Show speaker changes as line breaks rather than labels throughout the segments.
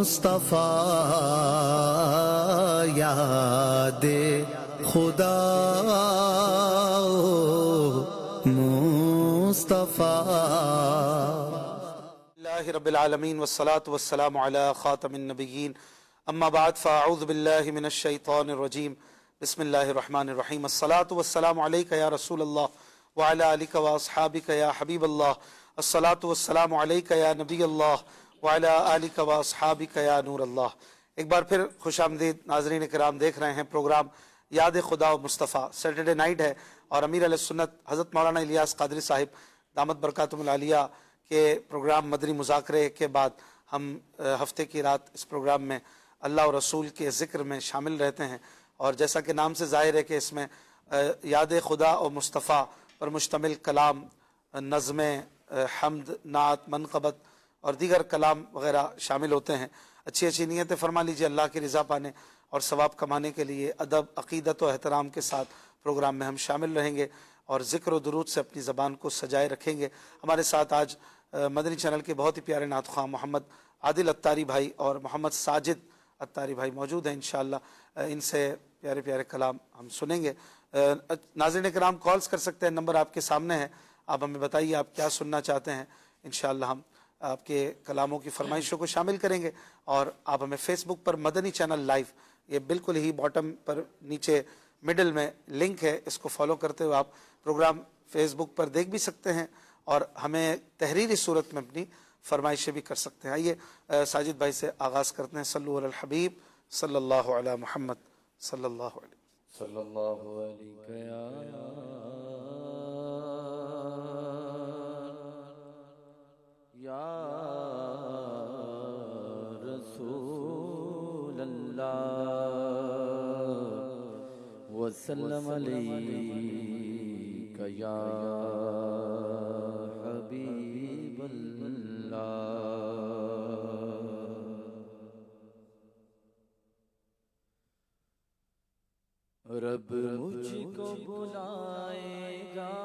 مصطفیٰ یاد خدا مصطفیٰ.
اللہ رب العالمین والصلاة والسلام علی خاتم النبیین اما بعد فاعوذ باللہ من الشیطان الرجیم بسم اللہ الرحمن الرحیم. الصلاة والسلام علیک یا رسول اللہ وعلی آلک واصحابک یا حبیب اللہ. الصلاة والسلام علیک یا نبی اللہ وعلی آلک واصحابک یا نور اللہ. ایک بار پھر خوش آمدید ناظرین کرام. دیکھ رہے ہیں پروگرام یاد خدا و مصطفیٰ. سیٹرڈے نائٹ ہے اور امیر علیہ سنت حضرت مولانا الیاس قادری صاحب دامت برکاتہم العالیہ کے پروگرام مدنی مذاکرے کے بعد ہم ہفتے کی رات اس پروگرام میں اللہ اور رسول کے ذکر میں شامل رہتے ہیں. اور جیسا کہ نام سے ظاہر ہے کہ اس میں یاد خدا و مصطفیٰ پر مشتمل کلام، نظمیں، حمد، نعت، منقبت اور دیگر کلام وغیرہ شامل ہوتے ہیں. اچھی اچھی نیتیں فرما لیجیے. اللہ کی رضا پانے اور ثواب کمانے کے لیے ادب، عقیدت و احترام کے ساتھ پروگرام میں ہم شامل رہیں گے اور ذکر و درود سے اپنی زبان کو سجائے رکھیں گے. ہمارے ساتھ آج مدنی چینل کے بہت ہی پیارے نعت خواہ محمد عادل اتاری بھائی اور محمد ساجد اتاری بھائی موجود ہیں. انشاءاللہ ان سے پیارے پیارے کلام ہم سنیں گے. ناظرین کرام کالز کر سکتے ہیں، نمبر آپ کے سامنے ہے. آپ ہمیں بتائیے آپ کیا سننا چاہتے ہیں. انشاءاللہ ہم آپ کے کلاموں کی فرمائشوں کو شامل کریں گے. اور آپ ہمیں فیس بک پر مدنی چینل لائیو، یہ بالکل ہی باٹم پر نیچے مڈل میں لنک ہے، اس کو فالو کرتے ہوئے آپ پروگرام فیس بک پر دیکھ بھی سکتے ہیں اور ہمیں تحریری صورت میں اپنی فرمائشیں بھی کر سکتے ہیں. آئیے ساجد بھائی سے آغاز کرتے ہیں. صلو علی الحبیب صلی اللہ علی محمد صلی اللہ علیہ
صلی اللہ علیہ یا رسول اللہ وسلم علیک یا حبیب اللہ. رب مجھ کو بلائے گا،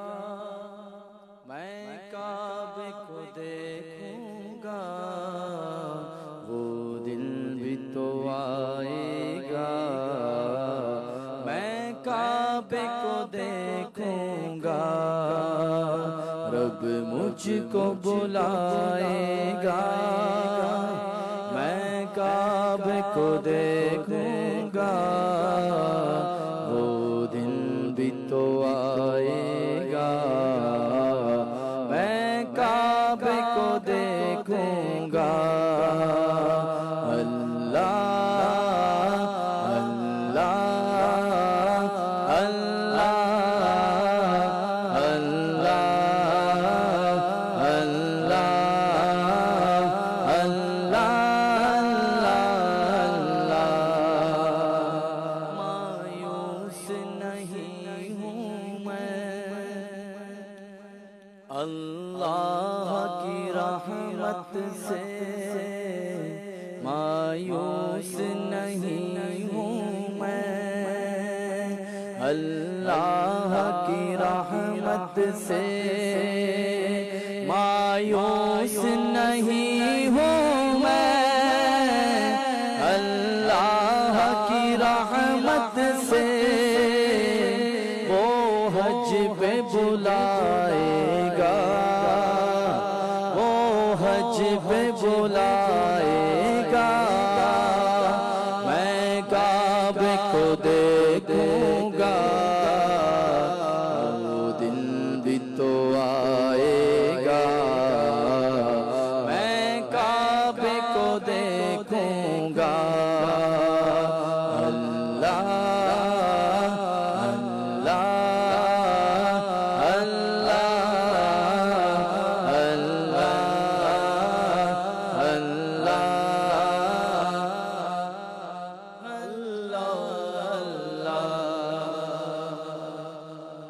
میں کعبے کو دیکھوں گا، وہ دن بھی تو آئے گا، میں کعبے کو دیکھوں گا. رب مجھ کو بلائے گا، میں کعبے کو دیکھوں گا، وہ دن بھی تو آئے گا، میں کعبے کو دیکھوں گا. اللہ اللہ کی رحمت سے مایوس نہیں ہوں میں، اللہ کی رحمت سے مایوس نہیں ہوں میں، اللہ کی رحمت سے وہ حج پہ بلائے گا، وہ حج پہ بلائے گا، میں کعبے کو دیکھوں گا، وہ دن بھی تو آئے گا، میں کعبے کو دیکھوں گا. اللہ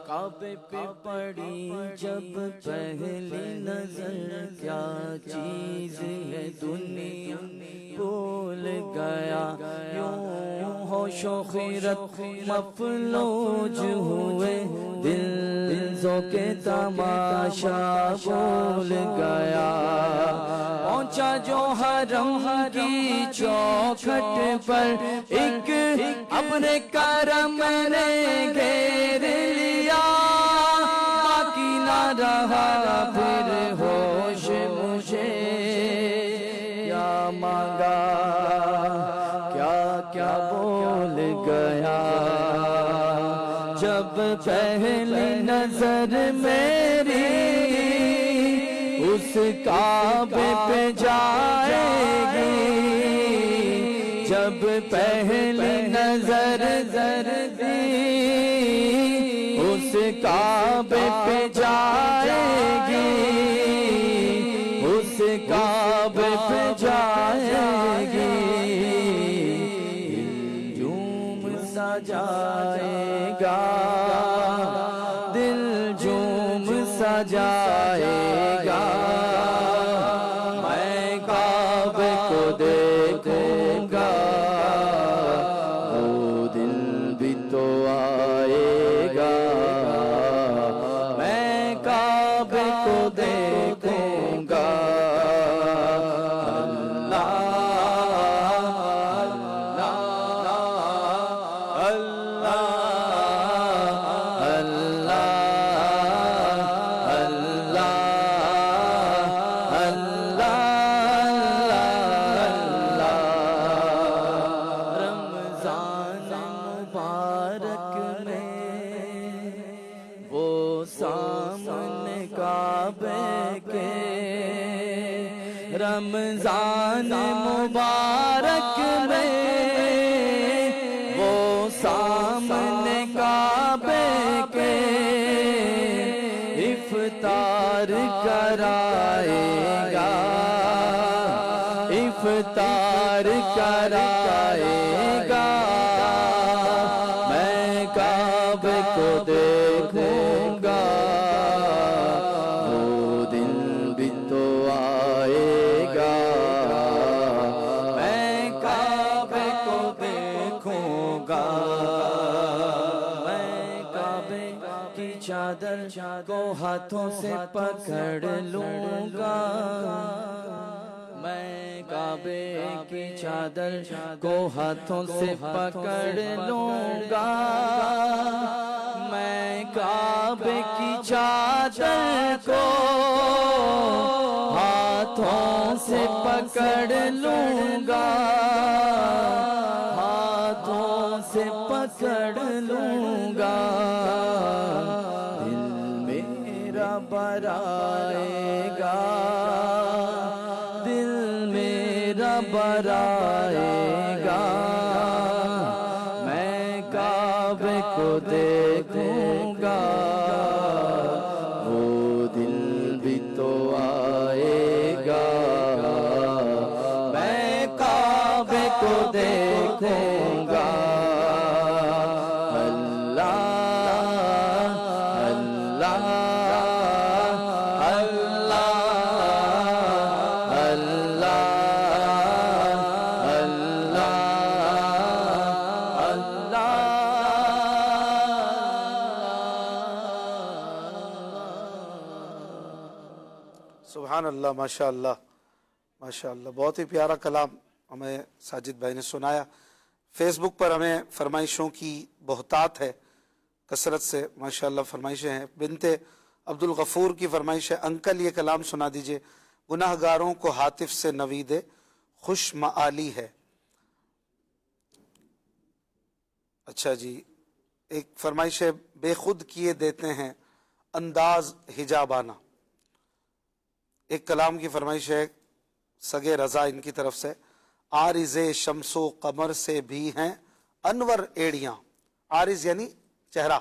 کعبے پہ پڑی جب پہلی نظر، کیا چیز ہے دنیا بھول گیا، یوں ہوش و خیرت مفلوج ہوئے، دل لفظوں کے تماشا بھول گیا، پہنچا جو حرم کی چوکھٹ پر، ایک ابر کرم نے گھیر لیا، باقی نہ رہا پھر ہوش مجھے، کیا مانگا کیا کیا بول گیا، جب پہلی نظر میری اس کعبے پہ جائے گی، جب پہلی نظر دی اس کعبے پہ جائے گی، اس کعبے پہ جائے گی، جھوم سجائے گا، دل جھوم سجائے گا، میں کعبے کو دیکھوں گا، وہ دل بھی تو آئے گا، میں کعبے کو دیکھوں گا، رمضان مبارک میں وہ سامنے کعبے کے، افطار کرائے گا، افطار کرائے گا، میں کعبے کو دیکھوں گا، وہ دن بھی تو آئے گا، میں کعبے کو دیکھوں گا، میں کعبے کی چادر کو ہاتھوں سے پکڑ لوں گا، میں کعبے کی چادر کو ہاتھوں سے پکڑ لوں گا، میں کعبے کی چادر کو ہاتھوں سے پکڑ لوں گا، ہاتھوں سے پکڑ لوں گا، دل میرا برائے گا، دل میرا برائے گا، میں کعبے کو دیکھوں گا، وہ دل بھی تو آئے گا، میں کعبے کو دیکھوں گا، اللہ اللہ اللہ اللہ
سبحان اللہ، ماشاء اللہ ماشاء اللہ، بہت ہی پیارا کلام ہمیں ساجد بھائی نے سنایا۔ فیس بک پر ہمیں فرمائشوں کی بہتات ہے، کثرت سے ماشاء اللہ فرمائشیں ہیں۔ بنت عبد الغفور کی فرمائش ہے، انکل یہ کلام سنا دیجئے، گناہ گاروں کو ہاتف سے نوید خوش معالی ہے۔ اچھا جی، ایک فرمائش ہے، بے خود کیے دیتے ہیں انداز حجابانہ۔ ایک کلام کی فرمائش ہے سگے رضا ان کی طرف سے، عارض شمس و قمر سے بھی ہیں انور ایڑیاں، عارض یعنی چہرہ۔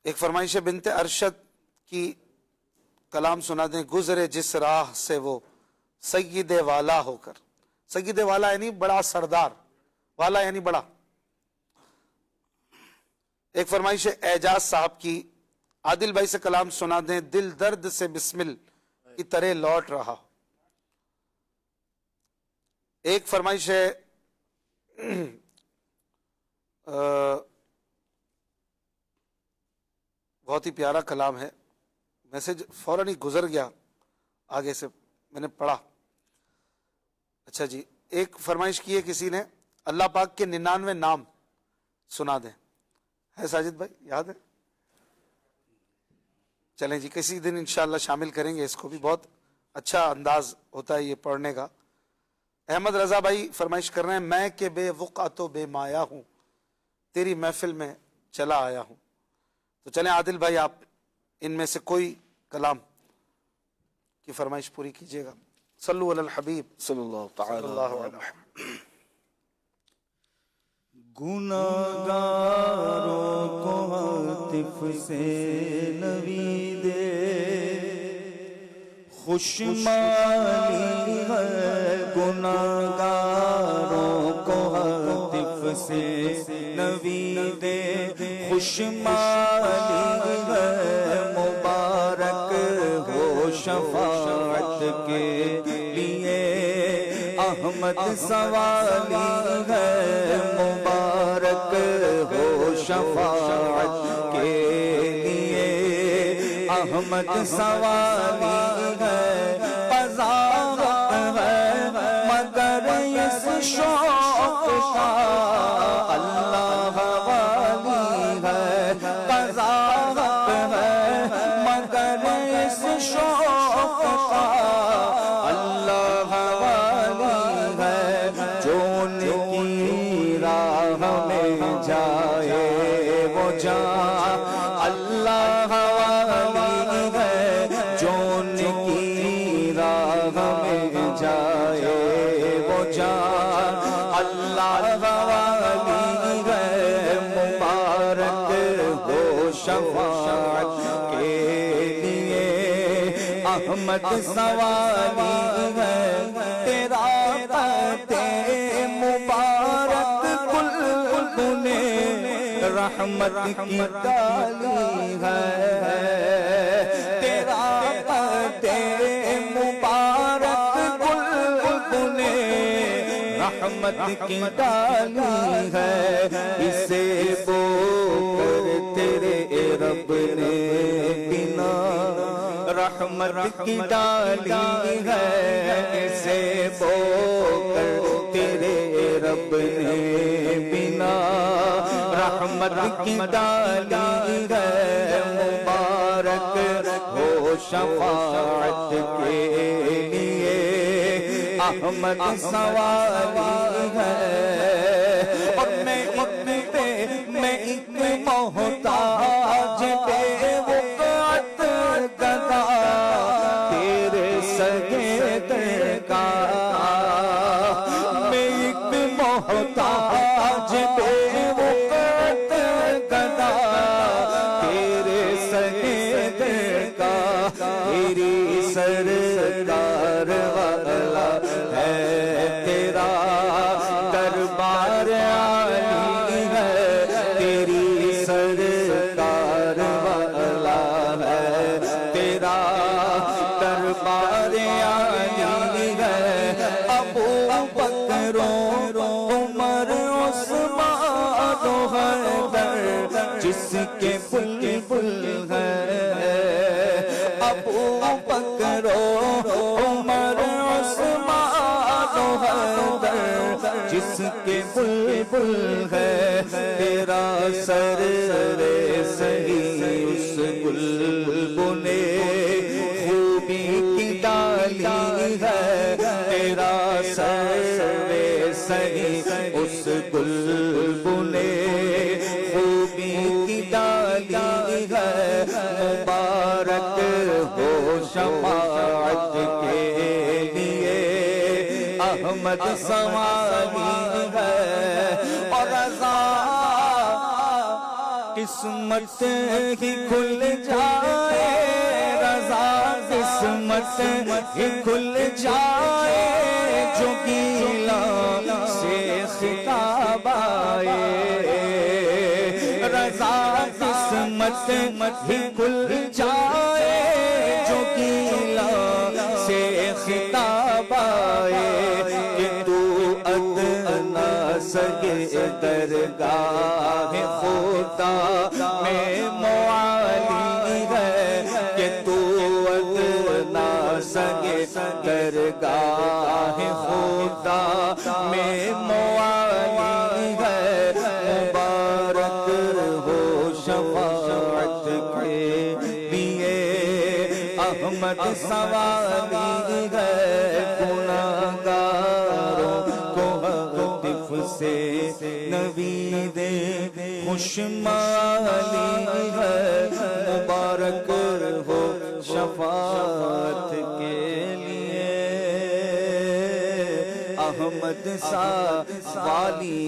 ایک فرمائش ہے بنت ارشد کی، کلام سنا دیں، گزرے جس راہ سے وہ سید والا ہو کر، سید والا یعنی بڑا سردار، والا یعنی بڑا۔ ایک فرمائش ہے اعجاز صاحب کی، عادل بھائی سے کلام سنا دیں، دل درد سے بسمل کی طرح لوٹ رہا۔ ایک فرمائش ہے بہت ہی پیارا کلام ہے. میسج فوراً ہی گزر گیا آگے سے، میں نے پڑھا. اچھا جی، ایک فرمائش کی ہے کسی نے، اللہ پاک کے 99 نام سنا دیں. ہے ساجد بھائی، یاد ہے؟ چلیں جی، کسی دن انشاءاللہ شامل کریں گے اس کو بھی. بہت اچھا انداز ہوتا ہے یہ پڑھنے کا. احمد رضا بھائی فرمائش کر رہے ہیں، میں کہ بے وقعت و بے مایا ہوں، تیری محفل میں چلا آیا ہوں. تو چلیں عادل بھائی، آپ ان میں سے کوئی کلام کی فرمائش پوری کیجیے گا. صلو علی الحبیب
صلی اللہ تعالی
صلی اللہ علیہ وسلم.
گناہگاروں کو عاطف سے نوید خوشمالی ہے. گناہگاروں کو عاطف سے نوید خوشمالی ہے. مبارک ہو شفاعت کے لیے احمد سوالی ہے. مبارک ہو شفاعت کے لیے احمد سوالی ہے. قضاوت ہے مگر اس شوق کا اللہ والی ہے. قضاوت ہے مگر اس شوق کا اللہ والی ہے. جو ان کی راہ میں جائے وہ جا اللہ والی ہے. جو ان کی راہ میں جائے وہ جا اللہ والی ہے. مبارک ہو شفاعت کے لیے احمد سوالی ہے. تیرا پتے مبارک کل نے رحمت کی ڈالی ہے. تیرا پتے مبارک کل نے رحمت کی ڈالی ہے. اسے بو کر تیرے رب نے بنا رحمت کی ڈالی ہے. اسے بو کر تیرے رب نے بنا رحمت کی ڈالی ہے. مبارک ہو شفاعت کے لیے احمد سوالی ہے. اور میں ایک محتاج بے وقعت گدا تیرے سگے در کا. میں ایک محتاج بے وقعت گدا تیرے سگے در کا. تیری سرکار والا ہے تیرا دربار عالی ہے. تیری سرکار والا ہے تیرا دربار عالی ہے. ابو بکر عمر عثمان و حیدر جس کے بلبل ہے. ابو بکر عمر عثمان و حیدر جس کے بلبل ہے. تیرا سر سہی اس بلبل نے خوبی کی ڈالی ہے. تیرا سر سہی اس بلبل نے خوبی کی ڈالی ہے. مبارک ہو شفاعت کے لیے احمد سوالی ہے. اور رضا قسمت ہی کھل جائے. رضا قسمت ہی کھل جائے. جو گیلا سے خطاب آئے. رضا قسمت ہی کھل جائے. جو گیلا سے خطاب آئے کہ تو ادنا سگے درگاہ خدا میں معالی درگاہ خدا میں موالی ہے، مبارک ہو شفاعت کے لیے احمد سوالی ہے، گناہگاروں کو ہاتف سے نوید خوشمالی ہے، مبارک ہو شفاعت کے لیے احمد سا والی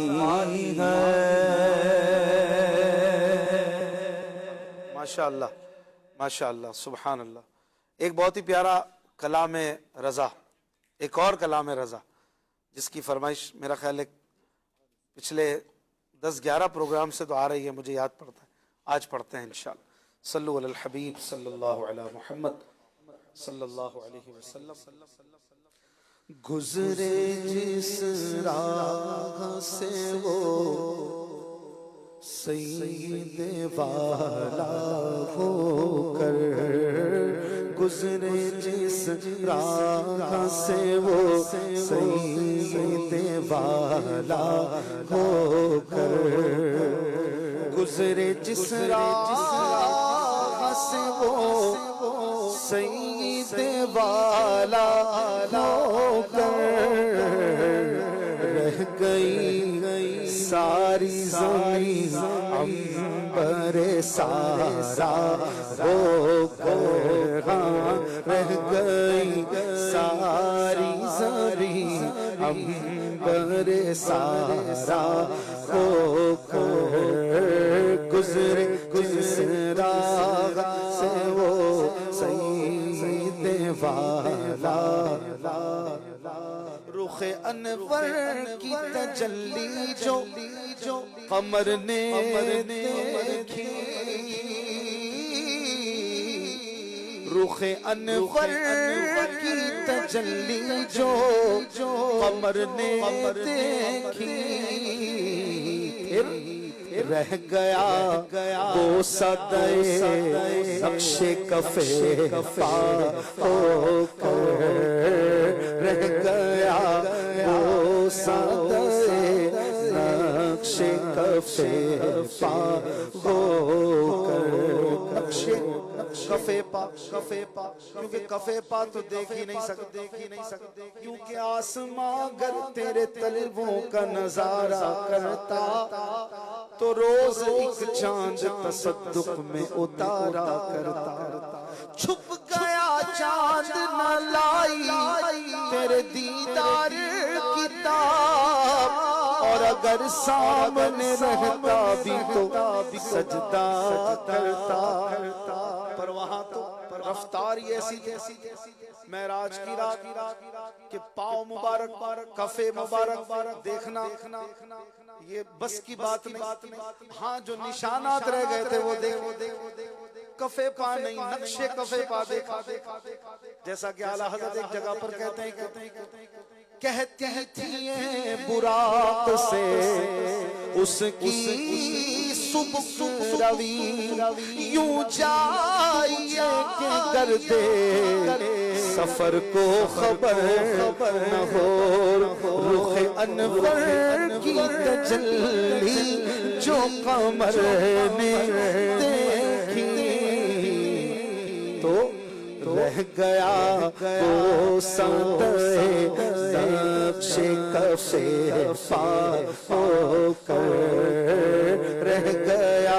ہے۔
ماشاءاللہ ماشاءاللہ سبحان اللہ۔ ایک بہت ہی پیارا کلام رضا، ایک اور کلام رضا جس کی فرمائش میرا خیال ہے پچھلے 10-11 پروگرام سے تو آ رہی ہے، مجھے یاد پڑتا ہے، آج پڑھتے ہیں انشاءاللہ۔ صلو علی الحبیب صلی اللہ علی محمد صلی اللہ علیہ وسلم۔
گزرے جس راہ سے وہ سید والا ہو کر، گزرے جس راہ سے وہ سید والا ہو کر، گزرے جس راہ سے وہ سید والا ہو کر، رہ گئی ساری زمین عنبر سارا ہو کر، رہ گئی ساری زمین عنبر سارا ہو کر، گزرے جس راہ سے وہ سید والا، رخ انور کی تجلی جو قمر نے دیکھی، رخ انور کی تجلی جو قمر نے دیکھی، رہ گیا وہ صدائے نقش کفے پا ہو کر، رہ گیا وہ صدائے نقش کفے پا ہو کر، نقش کفے پا کیونکہ کفے پا تو دیکھ ہی نہیں سکتے، کیونکہ آسماں اگر تیرے طلبوں کا نظارہ کرتا تو روز ایک چاند تصدق میں اتارا کرتا، چھپ گیا چاند نہ لائی تیرے دیدار کتاب، اور اگر سامنے رہتا بھی تو سجدہ کرتا، پر وہاں تو رفتار ہی ایسی تھی معراج کی رات کہ پاؤں مبارک کفے مبارک دیکھنا یہ بس کی بات نہیں، ہاں جو نشانات رہ گئے تھے وہ دیکھ، کفے پا نہیں نقشے کفے پا دیکھا، جیسا کہ اعلیٰ حضرت ایک جگہ پر کہتے ہیں کہتی تھی براق سے اس کی سبک روی، یوں جائیے کہ گردے سفر کو خبر نہ ہو، رخ انور کی تجلی جو قمر نے دیکھی، تو رہ گیا وہ صدائے نقش کفے پا ہو کر، رہ گیا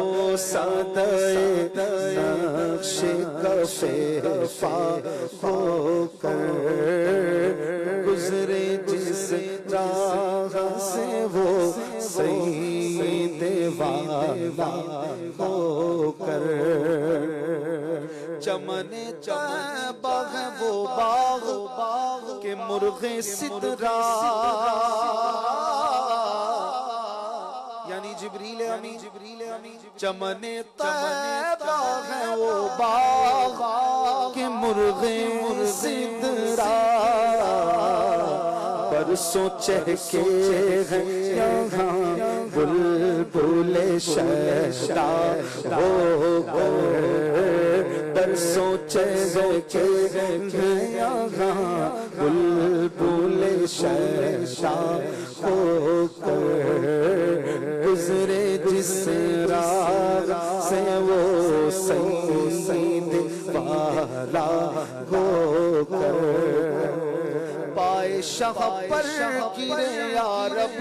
وہ صدائے نقش کفے پا ہو کر، گزرے جس راہ سے وہ سید والا ہو کر، چمن طیبہ ہے وہ باغ کہ مرغ سدرا، یعنی جبریل امین، چمن طیبہ ہے وہ باغ کہ مرغ سدرا، پر برسوں چہکے ہیں یہاں بلبل شیدا ہو کر، برسوں چہکے ہیں یہاں بلبل شیدا ہو کر، گزرے جس راہ سے وہ سید والا ہو کر، پائے شاہ پر گرے یا رب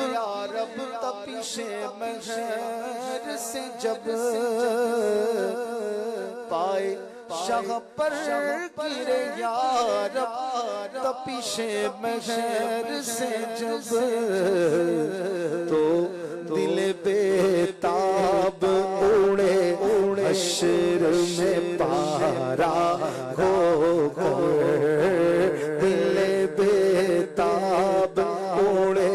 تپش مہر سے جب، پائے شاہ پر گرے یا رب تپش مہر سے جب، تو دل بے تاب اڑے حشر میں پارا ہو کر، دل بے تاب اڑے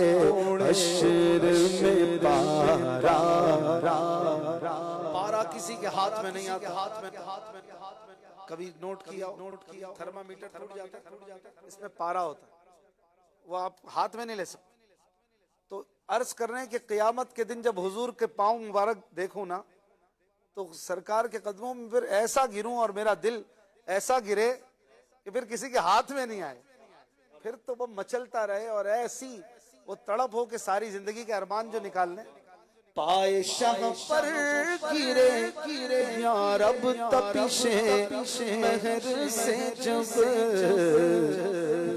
حشر میں پارا، پارا کسی کے ہاتھ میں نہیں آتا، کبھی نوٹ کیا تھرمامیٹر ٹوٹ جاتا ہے، اس میں پارا ہوتا ہے، وہ آپ ہاتھ میں نہیں لے سکتے۔ تو عرض کر رہے ہیں کہ قیامت کے دن جب حضور کے پاؤں مبارک دیکھوں نا تو سرکار کے قدموں میں پھر ایسا گروں اور میرا دل ایسا گرے کہ پھر کسی کے ہاتھ میں نہیں آئے، پھر تو وہ مچلتا رہے اور ایسی وہ تڑپ ہو کہ ساری زندگی کے ارمان جو نکالنے۔ پائے شاہ پر گرے یا رب تپش مہر سے جب،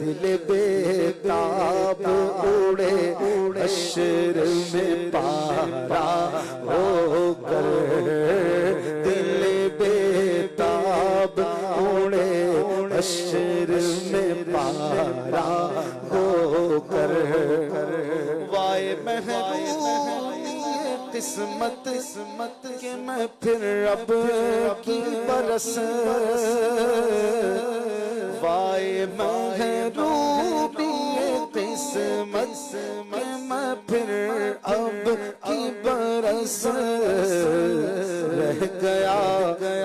دل بے تاب اڑے حشر میں پارا ہو کر، دل بے تاب اڑے حشر میں پارا ہو کر، وائے محروم قسمت کہ میں پھر رب کی برس، وائے محرومی قسمت کہ میں پھر اب کی برس، رہ گیا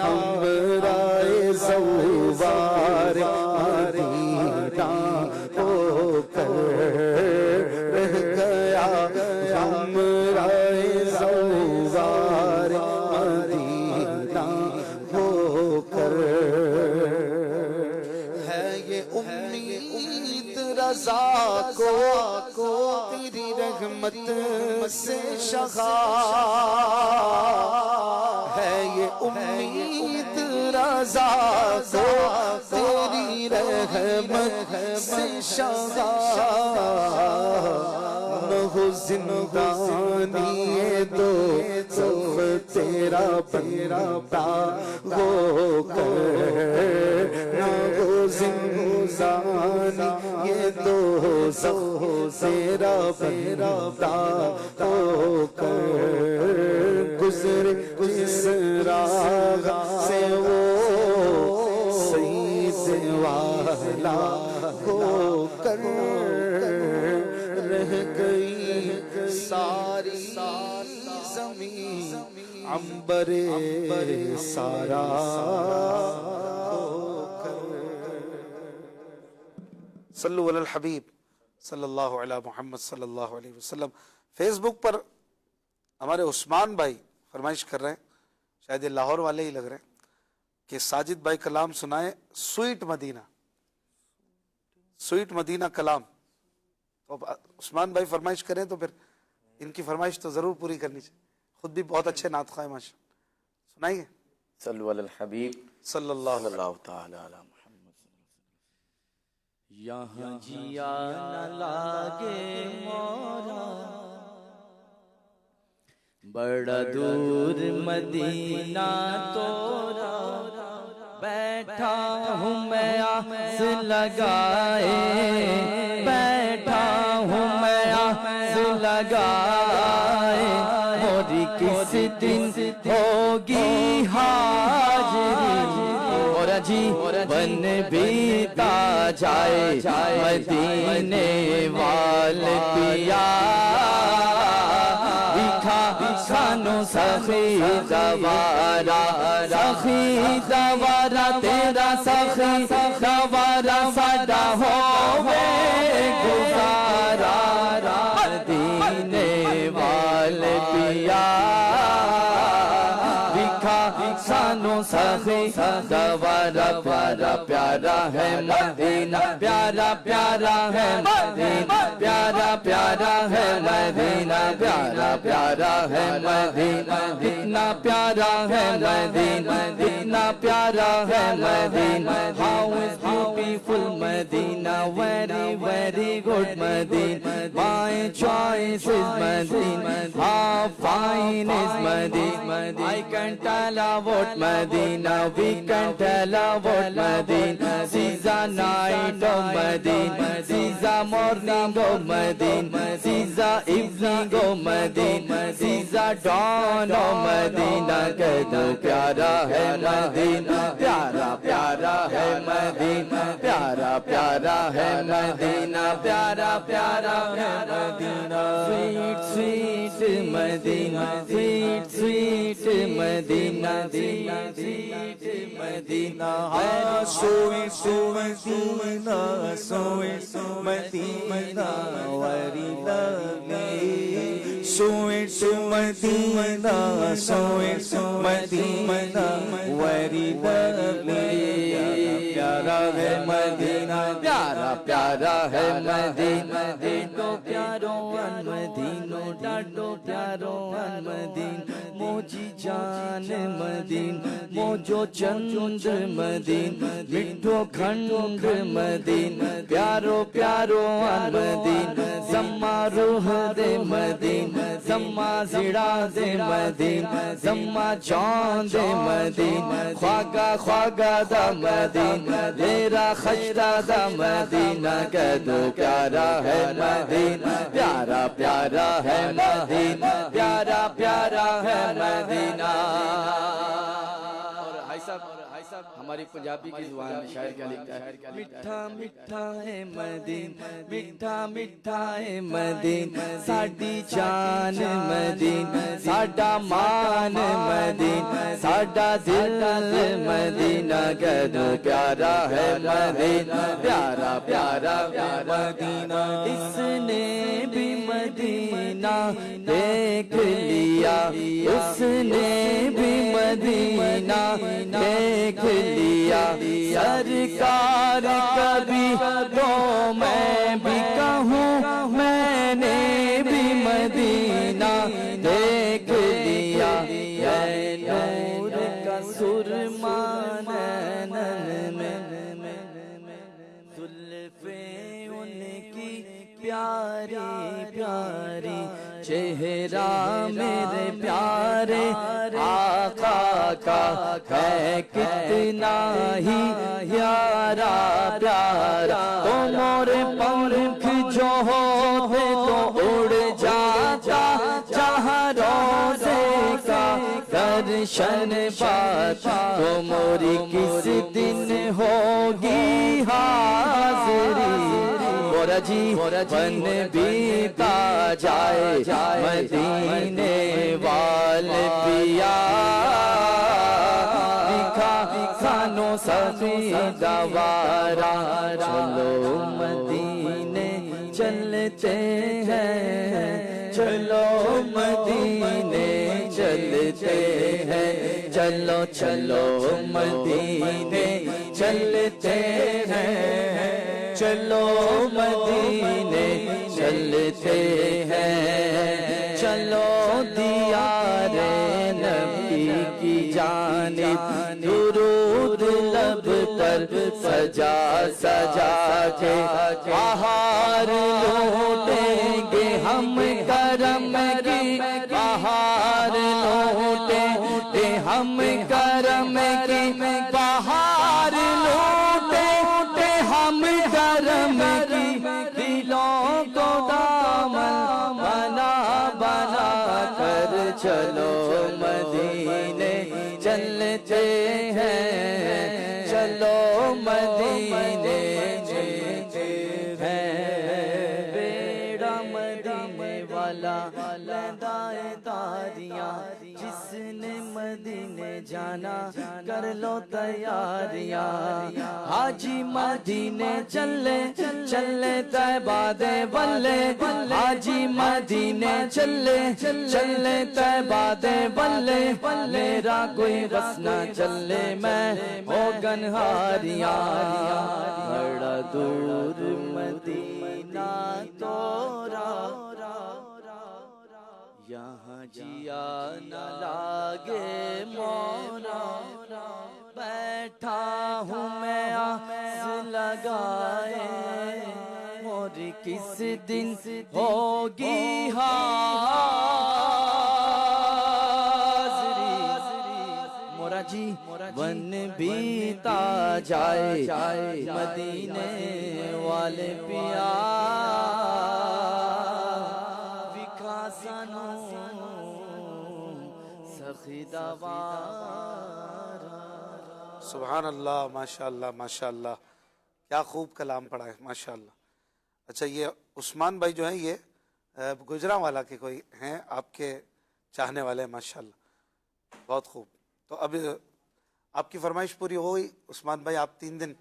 ہمراہ زوار مدینہ ہو کر، رہ گیا ہمراہ زوار مدینہ ہو کر، ہے یہ امید رضا کو تیری رحمت سے شغا، ہے یہ امید رضا کو تیری رحمت سے شغا، نہ ہو زندانی دو صف تیرا بندہ ہو کر، نہ ہو زندانی یہ دو صف تیرا بندہ ہو کر، گزر جس راہ سے وہ سید والا ہو کر، رہ گئی ساری زمین عنبر سارا ہو کر۔
صلو علی الحبیب صلی اللہ علی محمد صلی اللہ علیہ وسلم۔ فیس بک پر ہمارے عثمان بھائی فرمائش کر رہے ہیں، شاید یہ لاہور والے ہی لگ رہے ہیں، کہ ساجد بھائی کلام سنائے سویٹ مدینہ، سویٹ مدینہ کلام۔ تو عثمان بھائی فرمائش کریں تو پھر ان کی فرمائش تو ضرور پوری کرنی چاہیے، خود بھی بہت اچھے نعت خواہ ماشاء اللہ، سنائیے۔
صلو علی الحبیب
صلی اللہ
تعالی علی محمد۔
یہاں جیا نہ لاگے مورا، بڑا دور مدینہ تورا، بیٹھا ہوں میں آس لگائے، بیٹھا ہوں میں آس لگائے، اور کس دن ہوگی حاضری، اور جی بن بیتا جائے مدینے وال پیا، کھانو سخی دوارا، سخی دوارا تیرا سخی دوارا، ساڈا ہووے گزارا، گوارا پیارا پیارا ہے مدینہ پیارا پیارا ہے مدینہ پیارا پیارا ہے مدینہ پیارا پیارا ہے مدینہ کتنا پیارا ہے مدینہ کتنا پیارا ہے مدینہ how is beautiful Medina very very good Medina my choice is Medina how fine is Medina I can tell about Medina we can tell about Medina sees a night of Medina sees a morning of Medina sees a evening of Medina sees a dawn of Medina کہہ دو پیارا ہے مدینہ پیارا پیارا ہے مدینہ پیارا پیارا ہے مدینہ پیارا پیارا ہے مدینہ sweet sweet مدینہ sweet sweet مدینہ sweet مدینہ
sweet Medina sweet Medina very lovely sweet Medina sweet Medina very lovely پیارا ہے مدینہ
پیارا پیارا ہے مدینہ ڈاڈو پیارو ان مدینو ڈاڈو پیارو ان مدین موجی جان مدین موجو چندر مدین مٹھو کھنڈ مدین پیارو پیارو ان مدین زما روح دے مدین زما زڑا دے مدین زما جان دے مدین خواگا خواگا دا مدین میرا خشتہ دا مدینہ کہہ دو پیارا ہے مدینہ پیارا پیارا ہے مدینہ پیارا پیارا ہے مدینہ اور بھائی صاحب ہماری پنجابی کی زبان میں شاعر کیا لکھتا ہے میٹھا میٹھا ہے مدینہ میٹھا میٹھا ہے مدینہ ساڈی جان مدینہ ساڈا مان مدینہ ساڈا دل مدینہ کہہ دو پیارا ہے مدینہ پیارا پیارا مدینہ اس نے بھی مدینہ دیکھ لیا اس نے بھی مدینہ دیکھ لیا سرکار کبھی تو میں بھی کہوں میں نے بھی مدینہ دیکھ لیا اے نور کا سرما نینن میں زلفیں ان کی پیاری پیاری چہرہ میرے پیارے آقا کا ہے کتنا ہی پیارا پیارا تو مورے پنکھ جو ہوتے تو اڑ جاتا جہاں روزے کا درشن پاتا تو موری کس دن ہوگی حاضری مورا جی من بیتا جائے مدینے وال پیا دکھا سانو سبھی دوارا چلو مدینے چلتے ہیں چلو مدینے چلتے ہیں چلو چلو مدینے چلتے ہیں چلو مدینے چلتے ہیں چلو دیار نبی کی جانب درود لب پر سجا سجا کے بہار لوٹیں گے ہم کرم کی بہار لوٹیں گے ہم کرم کی بہار لوٹیں گے ہم کرم کی دلوں کو دامن بنا بنا کر چلو مدینے چلتے ہیں چلو مدینے چلتے ہیں بیڑا مدینے والا لدائے تاریاں جس نے مدینے جانا کر لو تیاریاں حاجی مدینے چلے چلے طیبہ دے بلے حاجی مدینے چلے چلے طیبہ دے بلے میرا کوئی بس نہ چلے میں ہو گنہاریاں بڑا دور مدینہ تورا یہاں جیا نہ لاگے مورا بیٹھا ہوں میں آس لگائے موری کس دن ہوگی مورا جی ون بیتا جائے مدینے والے پیا
سبحان اللہ، ماشاءاللہ ماشاءاللہ، کیا خوب کلام پڑھا ہے ماشاءاللہ۔ اچھا، یہ عثمان بھائی جو ہیں یہ گجرانوالا کے کوئی ہیں، آپ کے چاہنے والے ہیں ماشاءاللہ، بہت خوب۔ تو اب آپ کی فرمائش پوری ہو گئی عثمان بھائی، آپ 3 دن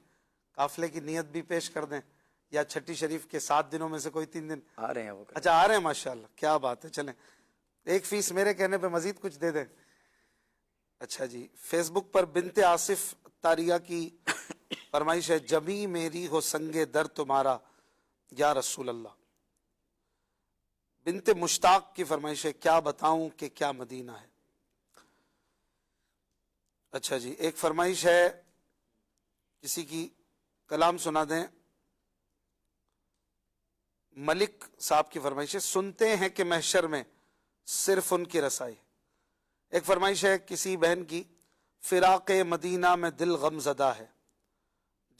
قافلے کی نیت بھی پیش کر دیں، یا چھٹی شریف کے 7 دنوں میں سے کوئی 3 دن
آ رہے ہیں وہ؟
اچھا آ رہے ہیں ماشاءاللہ، کیا بات ہے، چلیں 1 فیس میرے کہنے پہ مزید کچھ دے دیں۔ اچھا جی، فیس بک پر بنت آصف تاریہ کی فرمائش ہے، جمی میری ہو سنگ در تمہارا یا رسول اللہ۔ بنت مشتاق کی فرمائش ہے، کیا بتاؤں کہ کیا مدینہ ہے۔ اچھا جی، ایک فرمائش ہے کسی کی، کلام سنا دیں۔ ملک صاحب کی فرمائش ہے، سنتے ہیں کہ محشر میں صرف ان کی رسائی۔ ایک فرمائش ہے کسی بہن کی، فراق مدینہ میں دل غم زدہ ہے،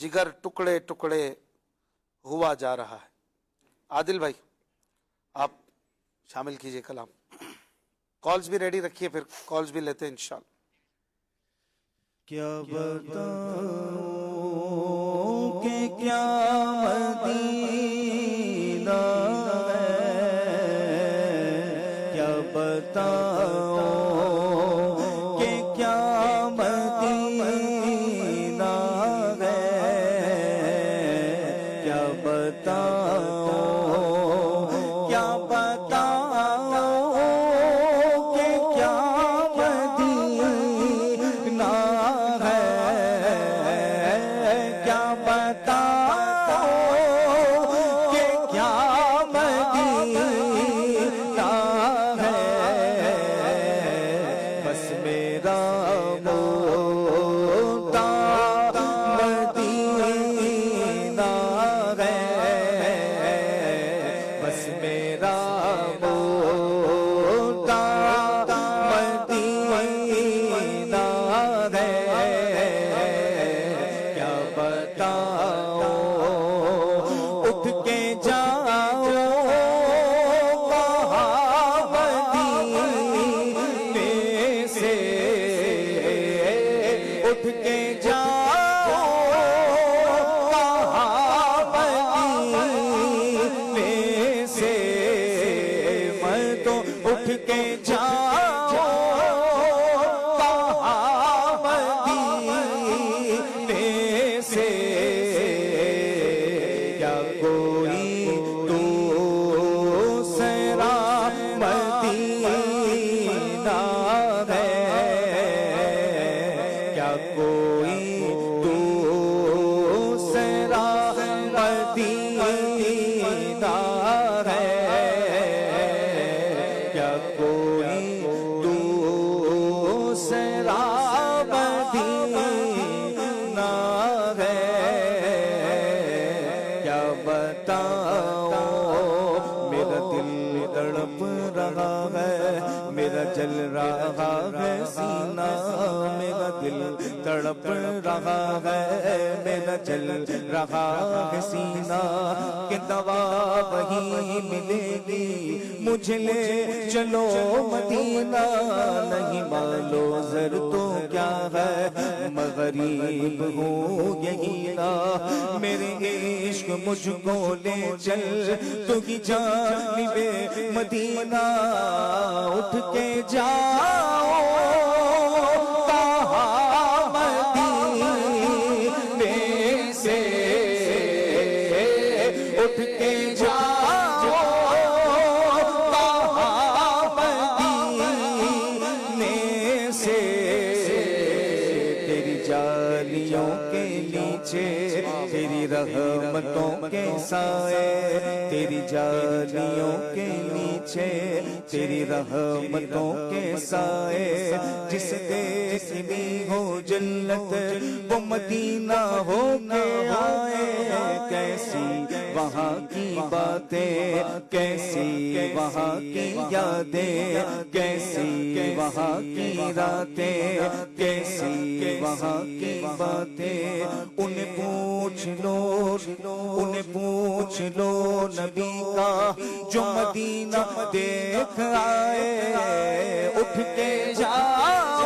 جگر ٹکڑے ٹکڑے ہوا جا رہا ہے۔ عادل بھائی آپ شامل کیجئے کلام، کالز بھی ریڈی رکھیے، پھر کالز بھی لیتے ہیں انشاءاللہ۔
کیا بتاؤں کہ کیا مدینہ ہے، کیا بتاؤں کہ کیا مدینہ ہے، کیا بتاؤں، کیا بتاؤں کہ کیا مدینہ ہے، کیا بتاؤں کہ کیا مدینہ ہے، بس میرا موتا مدینہ ہے، بس میرا موتا مدینہ ہے، کیا بتاؤں، اٹھ کے جاؤ وہاں مدینے سے، اٹھ کے جاؤ وہاں مدینے سے، میں تو اٹھ کے جاؤ وہاں مدینے سے، کیا کوئی دوسرا مدینہ ہے، کیا کوئی دوسرا مدینہ ہے، کیا کوئی دوسرا مدینہ ہے، کیا بتاؤں، میرا دل تڑپ رہا ہے، میرا جل رہا ہے سینہ، میرا دل تڑپ رہا ہے، میرا جل رہا ہے سینہ، کہ دوا وہی ملے گی مجھے لے چلو مدینہ، نہیں مالو زر تو کیا ہے، مغریب ہوں یہی نا، میرے عشق مجھ کو لے چل تو کی جانب مدینہ، اٹھ کے جاؤ اٹھ کے جاؤ مدینے سے، تیری جالیوں کے نیچے تیری رحمتوں کے سائے، تیری جالیوں کے نیچے تیری رحمتوں کے سائے، جس دیش میں ہو جنت وہ مدینہ ہو کے آئے، کیسی وہاں کی باتیں، کیسی وہاں کی یادیں، کیسی وہاں کی راتیں، کیسی وہاں کی باتیں، انہیں پوچھ لو، انہیں پوچھ لو نبی کا جو مدینہ دیکھ آئے، اٹھ کے جاؤ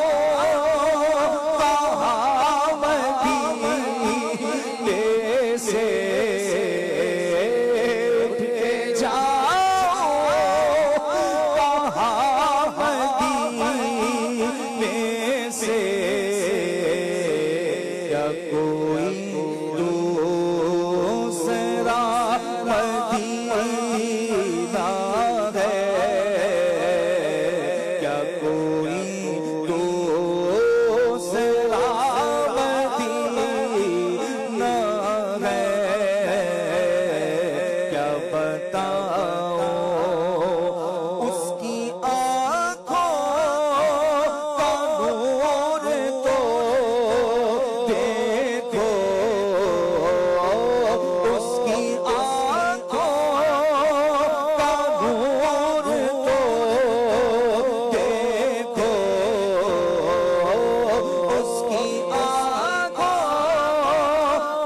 کہاں مدینے سے، اٹھ کے جاؤ کہاں مدینے سے، کیا کوئی دوسرا مدینہ ہے، کیا کوئی دوسرا مدینہ ہے، کیا بتاؤ اس کی آنکھوں کا نور تو دیکھو، اس کی آنکھوں کا نور تو دیکھو، اس کی آنکھوں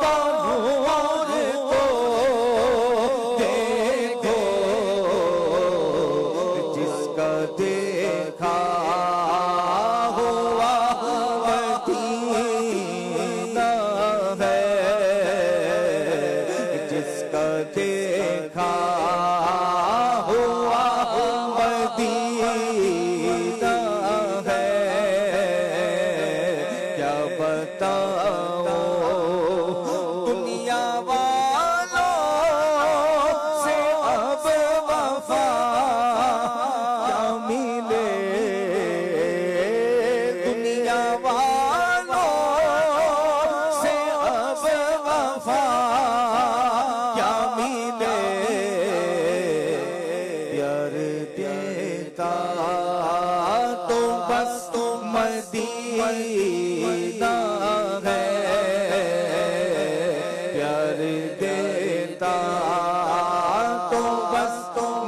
کا نور تو دیکھو، جس کا دیکھا ہوا مدینہ ہے، جس کا دیکھا ہوا مدینہ ہے، کیا بتاؤ دنیا والوں سے اب وفا کیا ملے، دنیا والوں سے اب وفا کیا ملے، پیار دیتا تو بس مدینہ ہے، پیار دیتا تو بس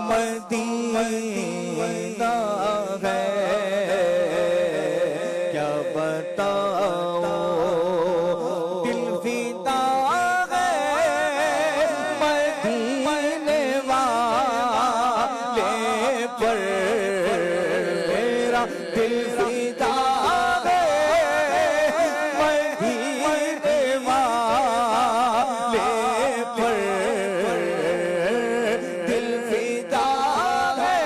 مدینہ ہے، کیا بتاؤ دل فدا ہے مدینے والے پر، میرا دل فدا ہے مدینے والے پر، دل فدا ہے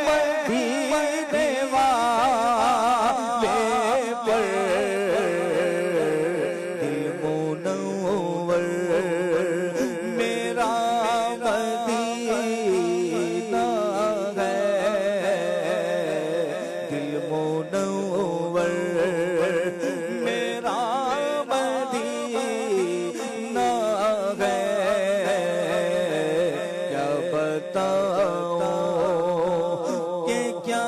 مدینے والے پر، دل منور میرا مدینہ ہے، دل منور میرا مدینہ ہے، کیا بتاؤ کہ کیا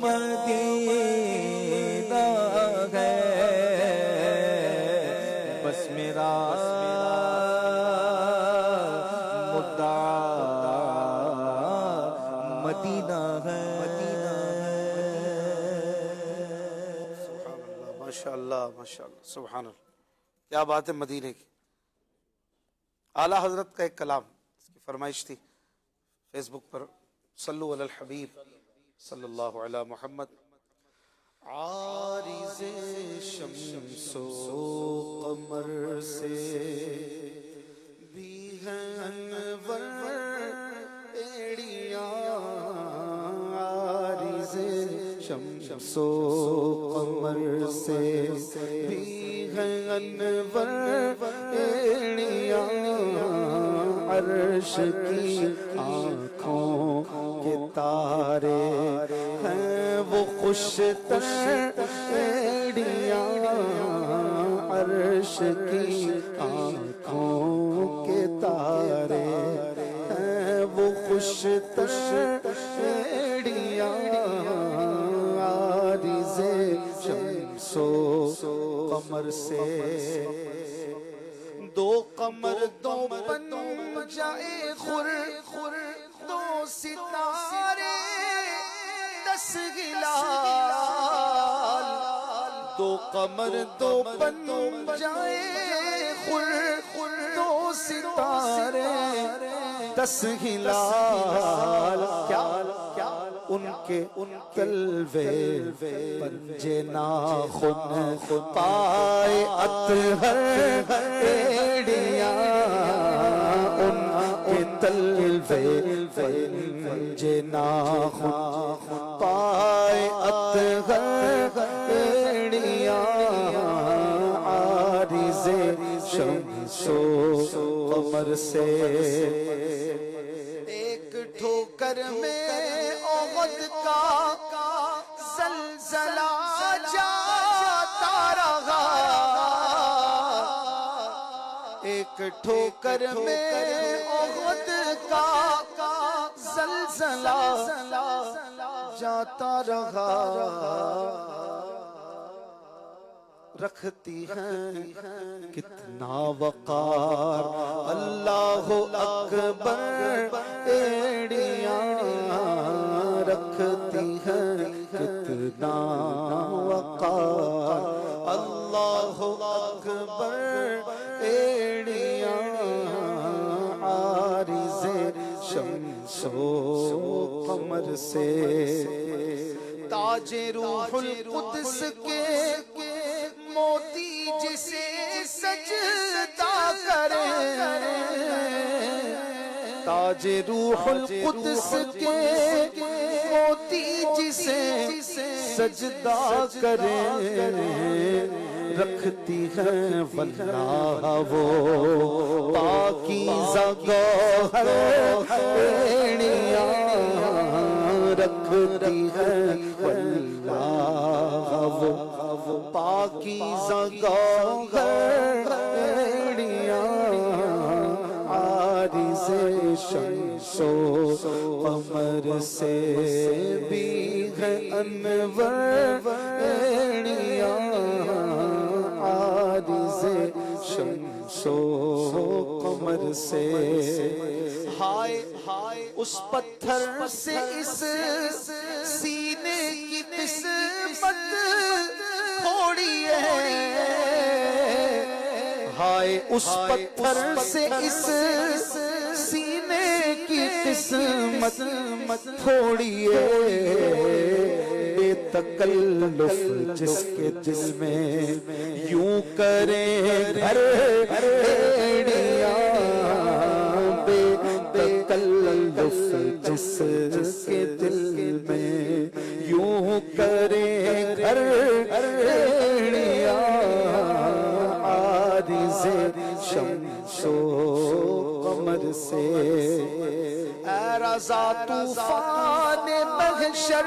مدینہ ہے، بس میرا مدعا مدینہ ہے،
سبحان اللہ، ماشاء اللہ، ماشاء اللہ، سبحان اللہ، کیا بات ہے مدینے کی۔ اعلیٰ حضرت کا ایک کلام، اس کی فرمائش تھی فیس بک پر، صلو علی الحبیب صلی اللہ علی محمد۔ عارض شمس و قمر سے بھی ہے انور ایڑیاں، عارض شمس و قمر سے بھی ہے انور ایڑیاں، عرش کی آنکھوں کے تارے ہیں وہ خوشتر ایڑیاں عرش کی آنکھوں کے تارے ہیں وہ خوشتر ایڑیاں عارض شمس و قمر سے دو قمر دو پنجائے خور دو ستارے 10 ہلال دو قمر دو پنجائے خور دو ستارے 10 ہلال کیا ان کے تلوے پنجے ناخن پائے اطہر ایڑیاں ان کے تلوے پنجے ناخن پائے اطہر ایڑیاں عارض شمس و قمر سے ایک ٹھوکر میں احد کا زلزلہ جاتا رہا ایک ٹھوکر میں احد کا زلزلہ جاتا رہا رکھتی ہیں کتنا وقار اللہ اکبر ایڑیاں رکھتی ہیں کتنا وقار اللہ اکبر ایڑیاں عارض شمس و قمر سے تاج روح القدس کے موتی جسے سجدہ کرے تاج روح القدس کے موتی جسے سجدہ کرے رکھتی ہے واللہ وہ پاکیزہ گوہر ایڑیاں رکھتی ہے واللہ وہ پاکیزہ گوہر ایڑیاں عارض شمس و قمر سے بھی ہے انور ایڑیاں عارض شمس و قمر سے ہائے اس پتھر سے اس سینے کی قسمت تھوڑی ہے ہائے اس پتھر سے اس سینے کی قسمت تھوڑی ہے بے تکلف جس کے دل میں یوں کرے گھر ایڑیاں بے تکلف جس کے دل میں یوں کرے گھر ایڑیاں عارض شمس و قمر سے اے رضا طوفان محشر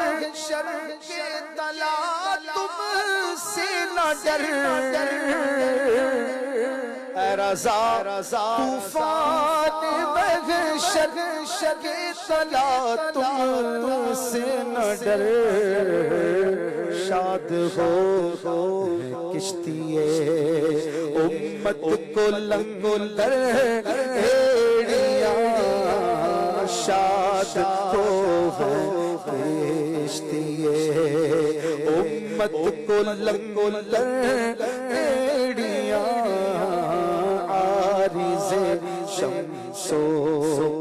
کے تلا تم سے نہ ڈر اے رضا طوفان محشر کے تلا تم سے نہ ڈر شاد ہو کشتی امت کو لنگو لر ایڑیاں شاد ہو کشتی امت کو لنگو لر ایڑیاں عارض شمس و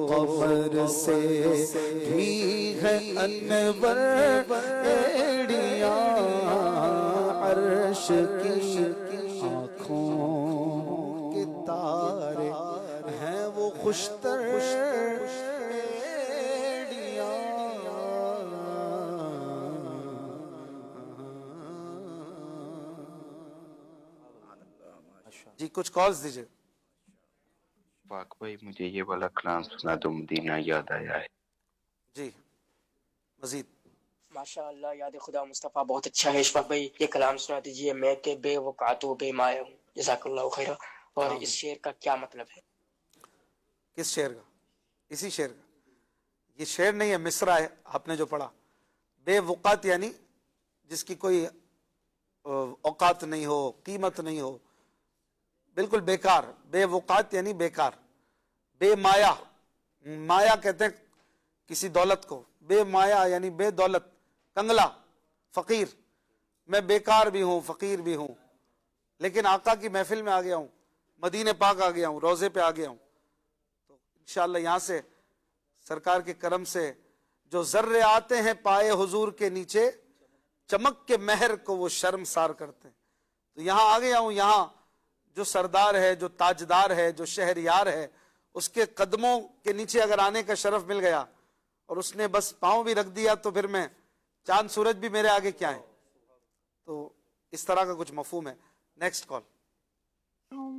قمر سے بھی ہے انور ایڑیاں عرش کی آنکھوں کے تارے ہیں وہ خوشتر ایڑیاں
جی کچھ کالز دیجئے
اشفاق بھائی مجھے یہ والا کلام سنا دو، مدینہ یاد آیا ہے.
جی مزید.
ماشاء اللہ، یاد خدا مصطفیٰ بہت اچھا ہے. اشفاق بھائی یہ کلام سنا دیجیے، میں کہ بے وقعت و بے مایہ ہوں. جزاک اللہ خیرہ. اور اس شعر کا کیا مطلب ہے؟
کس شعر کا؟ اسی شعر کا. یہ شعر نہیں ہے، مصرع ہے آپ نے جو پڑھا. بے وقعت یعنی جس کی کوئی اوقات نہیں ہو، قیمت نہیں ہو، بالکل بیکار. بے وقعت یعنی بیکار. بے مایہ، مایہ کہتے ہیں کسی دولت کو. بے مایہ یعنی بے دولت، کنگلا، فقیر. میں بیکار بھی ہوں، فقیر بھی ہوں، لیکن آقا کی محفل میں آ گیا ہوں، مدینے پاک آ گیا ہوں، روزے پہ آ گیا ہوں. تو انشاءاللہ یہاں سے سرکار کے کرم سے جو ذرے آتے ہیں پائے حضور کے نیچے، چمک کے مہر کو وہ شرمسار کرتے ہیں. تو یہاں آ گیا ہوں. یہاں جو سردار ہے، جو تاجدار ہے، جو شہریار ہے، اس کے قدموں کے نیچے اگر آنے کا شرف مل گیا اور اس نے بس پاؤں بھی رکھ دیا تو پھر میں چاند سورج بھی میرے آگے کیا ہے. تو اس طرح کا کچھ مفہوم ہے. Next call.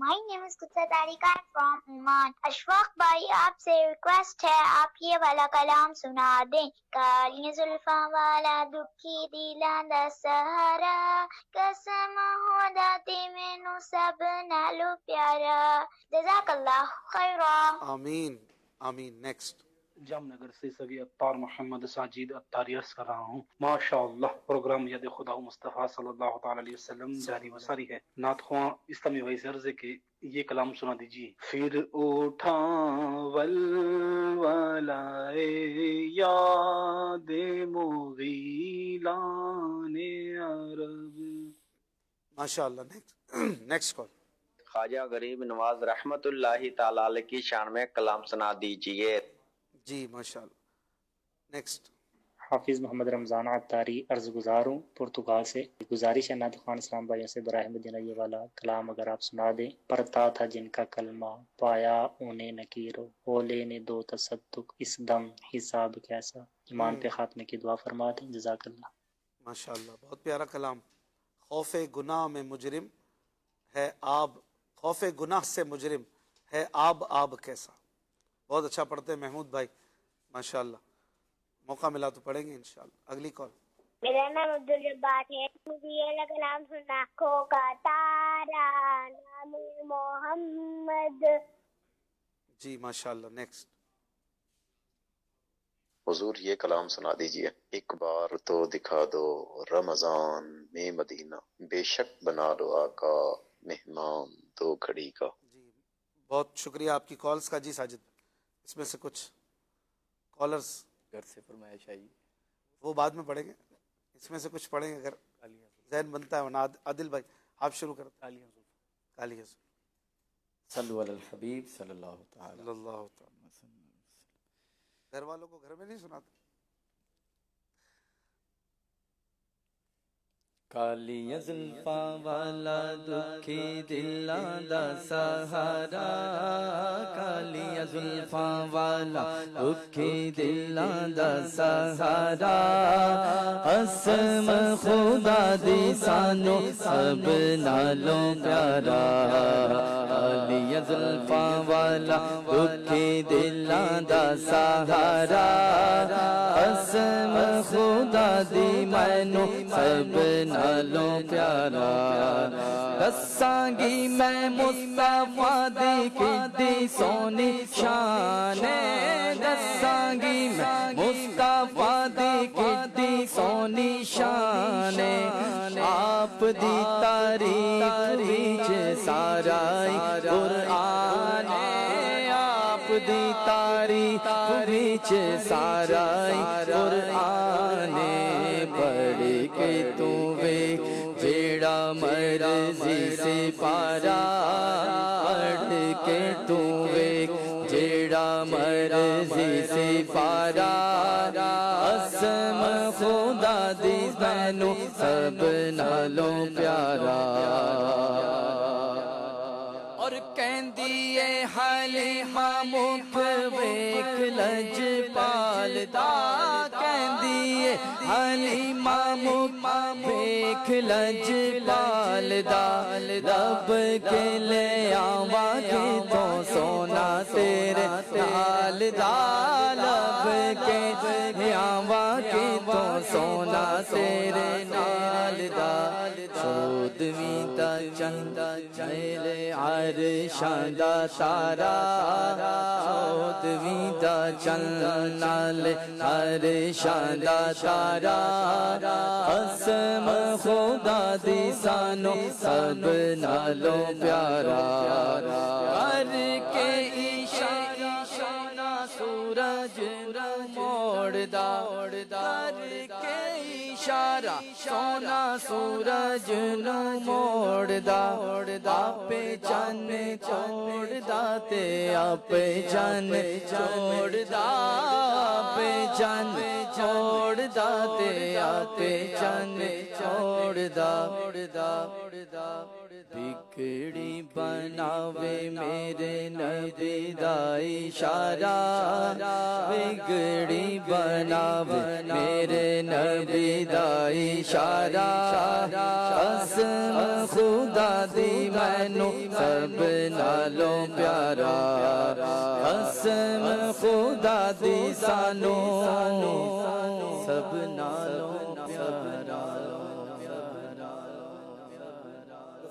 My name is Kutsa Tarika from Oman. Ashfaq بھائی آپ سے ریکویسٹ ہے آپ یہ والا کلام سنا دیں. کالی زلفاں والا دکھی دلاں سہارا، قسم خدا مینو سب نالو پیارا. جزاک اللہ خیرا.
آمین آمین. نیکسٹ.
جام نگر سے سبھی اطار محمد ساجد اطاری عرض کر رہا ہوں. ماشاءاللہ پروگرام ید خدا مصطفیٰ صلی اللہ تعالی علیہ وسلم جاری و ساری ہے. نعت خواں اسلامی بھائی سے عرض ہے کہ یہ کلام سنا دیجیے. پھر اٹھا ولولائے یاد مغیلان عرب.
ماشاءاللہ. Next call.
خواجہ غریب نواز رحمت اللہ تعالی علیہ کی شان میں کلام سنا دیجیے.
جی ماشاءاللہ. نیکسٹ.
حافظ محمد رمضان عطاری عرض گزار ہوں پرتگال سے. گزارش ہے نعت خوان اسلام بھائیوں سے براہ مدینہ یہ والا کلام اگر آپ سنا دیں. پڑھتا تھا جن کا کلمہ پایا انہیں نکیرو، ہو لینے دو تصدق اس دم حساب کیسا. ایمان پہ خاتمے کی دعا فرما دیں. جزاک اللہ.
ماشاءاللہ بہت پیارا کلام. خوف گناہ میں مجرم ہے آب، خوف گناہ سے مجرم ہے آب آب کیسا. بہت اچھا پڑھتے ہیں محمود بھائی ماشاءاللہ. موقع ملا تو پڑھیں گے انشاءاللہ. اگلی کال.
میرا نام عبدالجبار ہے. مجھے یہ والا کلام سنا. کھو کا تارا نام محمد.
جی ماشاءاللہ. نیکسٹ.
حضور یہ کلام سنا دیجیے. ایک بار تو دکھا دو رمضان میں مدینہ، بے شک بنا دو آقا مہمان دو گھڑی کا.
جی بہت شکریہ آپ کی کالز کا. جی ساجد اس میں سے کچھ کالرز
گھر سے فرمائش آئی
وہ بعد میں پڑھیں گے، اس میں سے کچھ پڑھیں گے اگر ذہن بنتا ہے. ورنہ عادل بھائی آپ شروع کرتے. کالی حضور.
صلو علی الحبیب صلی اللہ تعالی.
صلی اللہ تعالی. گھر والوں کو گھر میں نہیں سناتے.
کالی زلفاں والا دکھی دلاں دا سہارا، کالی زلفاں والا دکھی دلاں دا سہارا، قسم خدا دی سانو سب نالوں پیارا، کالی زلفاں والا دکھی دلاں دا سہارا، قسم خدا دی مینوں سب نالوں پیارا، دساں گی میں مصطفیٰ دی کڈی سونی شان، دساں گی میں مصطفیٰ دی کڈی سونی شان، آپ دی تاریخ وچ سارا قرآن، آپ دی تاریخ وچ سارا قرآن، پڑھ کے تو ویکھ جیڑا مرضی سے پارا، پڑھ کے تو ویکھ جیڑا مرضی سے پارا، قسم خدا دی مینوں سب نالوں پیارا، اور کہندی اے حلی ਮੁਖ ਵੇਖ ਲਜ ਪਾਲਦਾ ਕਹਿੰਦੀ ਏ ਹਲੀਮਾ ਮੁਖ ਵੇਖ ਲਜ ਪਾਲਦਾ ਰੱਬ ਕੇ ਲੈ ਆਵਾਂ ਕਿਤੋਂ ਸੋਨਾ ਤੇਰੇ ਨਾਲ ਦਾ ਲੱਭ ਕੇ ਆਵਾਂ ਕਿਤੋਂ ਸੋਨਾ ਤੇਰੇ ਨਾਲ ਦਾ ਚੌਦਵੀਂ ਦਾ ਚੰਦ ਮੇਰੇ ਅਰਸ਼ਾਂ ਦਾ ਤਾਰਾ ਚੌਦਵੀਂ ਦਾ ਚੰਦ ਨਾਲ ਅਰਸ਼ਾਂ ਦਾ ਤਾਰਾ ਕਸਮ ਖੁਦਾ ਦੀ ਸਾਨੂੰ ਸਭ ਨਾਲੋਂ ਪਿਆਰਾ ਕਰਕੇ ਇਸ਼ਾਰਾ ਸੋਨਾ ਸੂਰਜ ਨੂੰ ਮੋੜਦਾ ਕਰਕੇ ਇਸ਼ਾਰਾ ਸੋਨਾ ਸੂਰਜ ਨੂੰ ਮੋੜਦਾ ਆਪੇ ਚੰਨ ਛੋੜਦਾ ਤੇ ਆਪੇ ਚੰਨ ਛੋੜਦਾ ਆਪੇ ਚੰਨ ਛੋੜਦਾ ਤੇ ਆਪੇ ਚੰਨ ਛੋੜਦਾ ਬਿਗੜੀ ਬਣਾਵੇ ਮੇਰੇ ਨਬੀ ਦਾ ਇਸ਼ਾਰਾ ਬਿਗੜੀ ਬਣਾਵੇ ਮੇਰੇ ਨਬੀ ਦਾ ਇਸ਼ਾਰਾ ਕਸਮ ਖੁਦਾ ਦੀ ਮੈਨੂੰ ਸਭ ਨਾਲੋਂ ਪਿਆਰਾ ਕਸਮ ਖੁਦਾ ਦੀ ਸਾਨੂੰ ਸਭ ਨਾਲੋਂ ਪਿਆਰਾ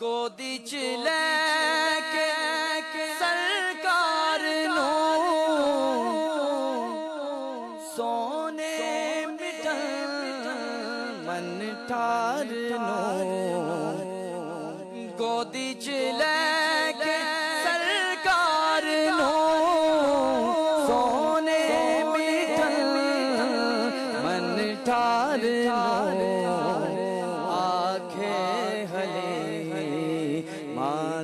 ਗੋਦੀ ਚ ਲੈ ਕੇ ਸਰਕਾਰ ਨੂੰ ਸੋਨੇ ਮਿਟਣ ਮਨ ਠਾਰ ਨੂੰ ਗੋਦੀ ਚ ਲੈ ਕੇ ਸਰਕਾਰ ਨੂੰ ਸੋਨੇ ਮਿਟਣ ਮਨ ਠਾਰ ਨੂੰ ਆਖੇ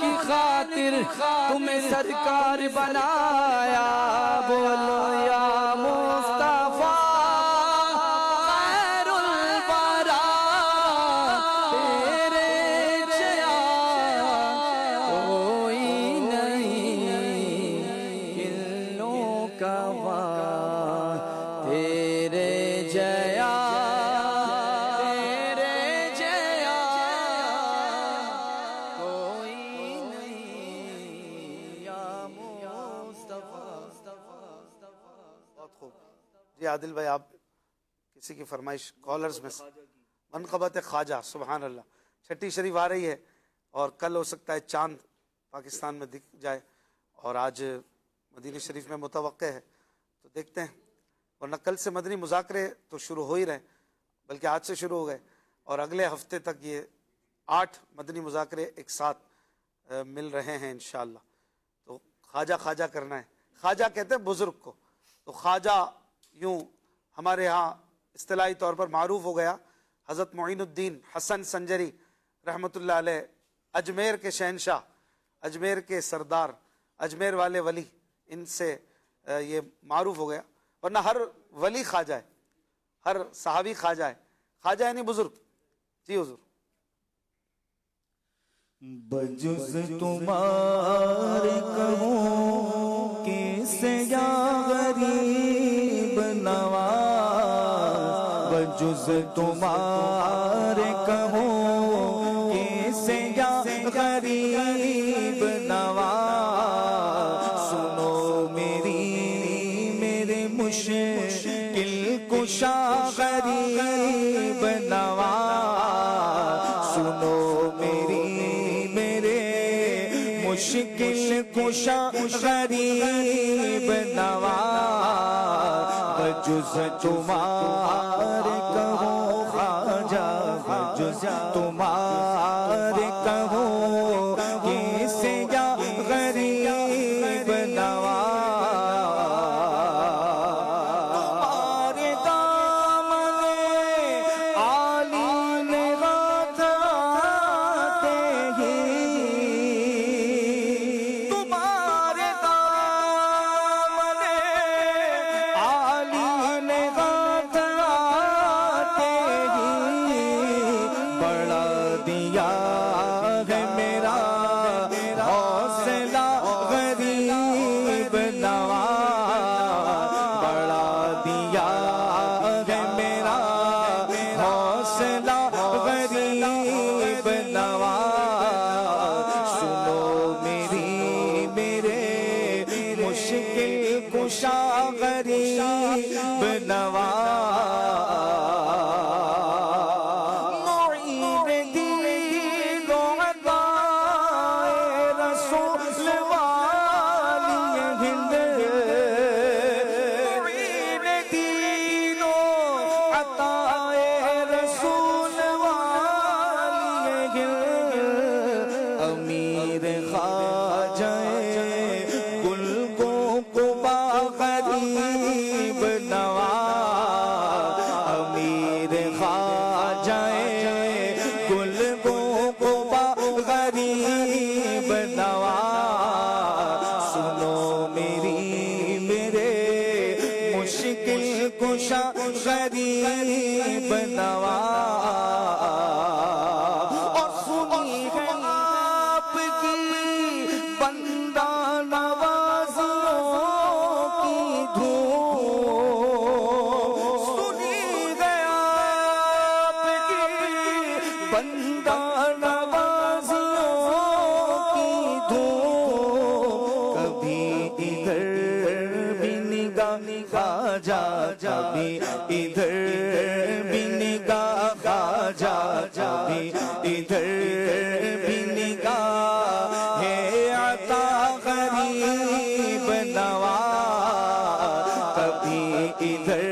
کی خاطر تمہیں سرکار بنایا بولو یا مصطفیٰ خیر الورا تیرے جیا کوئی نہیں کلوں کا تیرے جیا
جی عادل بھائی، آپ کسی کی فرمائش کالرز میں سے منقبت خواجہ، سبحان اللہ، چھٹی شریف آ رہی ہے اور کل ہو سکتا ہے چاند پاکستان میں دکھ جائے، اور آج مدینہ شریف میں متوقع ہے، تو دیکھتے ہیں، ورنہ کل سے مدنی مذاکرے تو شروع ہو ہی رہے، بلکہ آج سے شروع ہو گئے، اور اگلے ہفتے تک یہ 8 مدنی مذاکرے ایک ساتھ مل رہے ہیں انشاءاللہ۔ تو خواجہ خواجہ کرنا ہے، خواجہ کہتے ہیں بزرگ کو، تو خواجہ یوں ہمارے ہاں اصطلاحی طور پر معروف ہو گیا حضرت معین الدین حسن سنجری رحمۃ اللہ علیہ، اجمیر کے شہنشاہ، اجمیر کے سردار، اجمیر والے ولی، ان سے یہ معروف ہو گیا، ورنہ ہر ولی خواجہ ہے، ہر صحابی خواجہ ہے، خواجہ یعنی بزرگ۔ جی حضور۔
بجز تمہارے کہوں کیسے یا غریب نواز، بجز تمہارے کہوں کیسے یا غریب نواز، سنو میرے مشکل کشا غریب نواز، سنو مشکل کشا غریب نواز، بجز تمہارے کہو خواجہ، بجز تمہارے کہو کیسے یا غریب نواز، تمہارے دامن عالی نگاہ آتے ہی، غریب نواز، اور سنی ہے آپ کی بندہ نوازیوں کی دھوم، سنی ہے آپ کی بندہ نوازیوں کی دھوم، کبھی ادھر بھی نگاہ خواجہ، کبھی ادھر بھی نگاہ خواجہ، کبھی ادھر بھی نگاہ ہے عطا غریب نواز، کبھی ادھر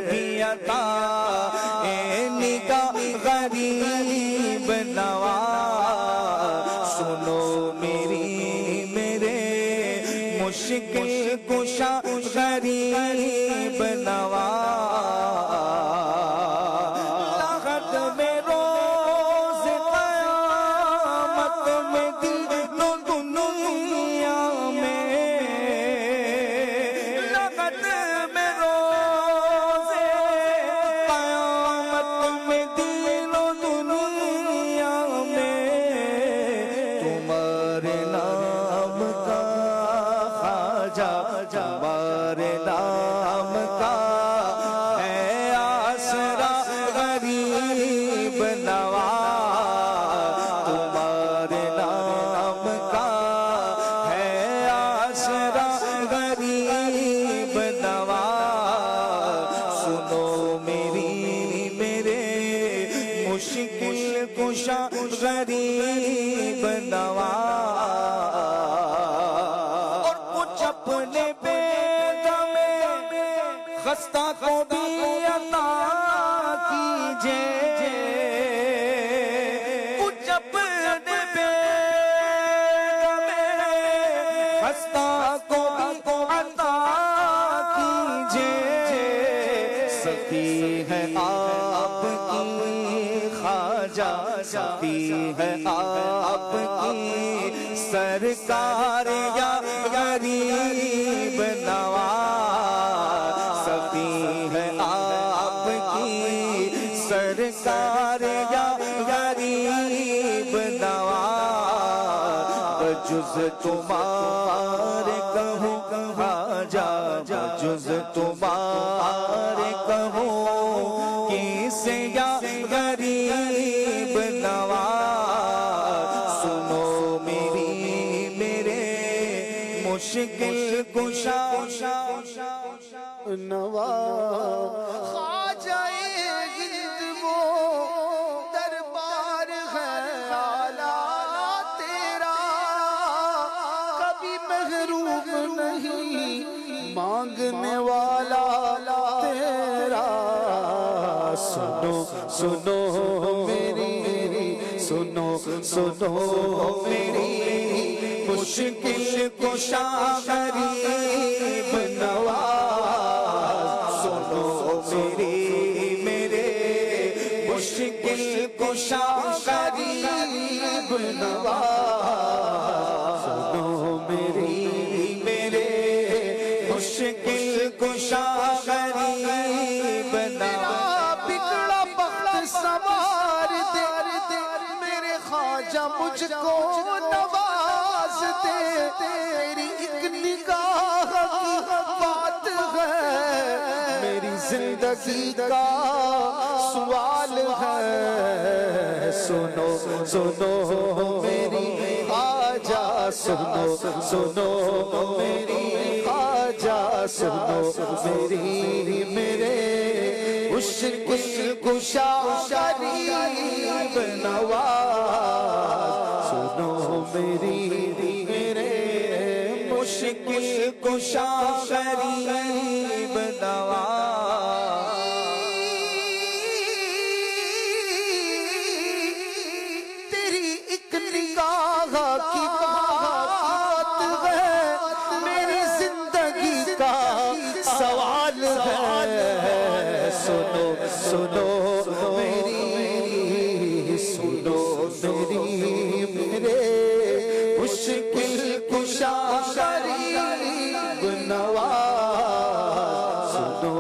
بھی عطا ہے نگاہ غریب نواز، سنو میرے مشکل کشا غریب نواز، لغت میں روز قیامت غریب نواز تمہارے نام کا ہے آسرا غریب نواز سنو میری میرے مشکل کشا غریب نواز اور کچھ اپنے بیٹا میں خستہ کو بھی عطا کیجئے کچھ اپنے بیٹا میں خستہ کو بھی عطا کیجئے سخی ہے آپ کی خواجہ سخی ہے آپ کی سرکار یا غریب نواز سخی ہے آپ کی سرکار یا غریب نواز بجز تمہارے کہوں خواجہ بجز تمہارے کہوں کسے یا غریب نواز سنو میری میرے مشکل کشا
نواز خواجہ ہند وہ دربار ہے اعلیٰ تیرا کبھی محروم نہیں مانگنے والا تیرا سنو سنو میری سنو سنو میری مشکل کشا غریب نواز سنو میری میرے مشکل کشا غریب نواز سنو میری میرے مشکل کشا غریب نواز بگڑا بخت سوار دے میرے خواجہ مجھ کو نواز دے تیری ایک نگاہ کی بات ہے میری زندگی کا سوال ہے سنو سنو میری خواجہ سنو سنو میری خواجہ سنو میری میرے مشکل کشا غریب نواز سنو میری میرے مشکل کشا غریب نواز تیری ایک نگاہ کی بات ہے میری زندگی کا سوال ہے سنو سنو میری سنو میری میرے مشکل کشا غریب نواز سنو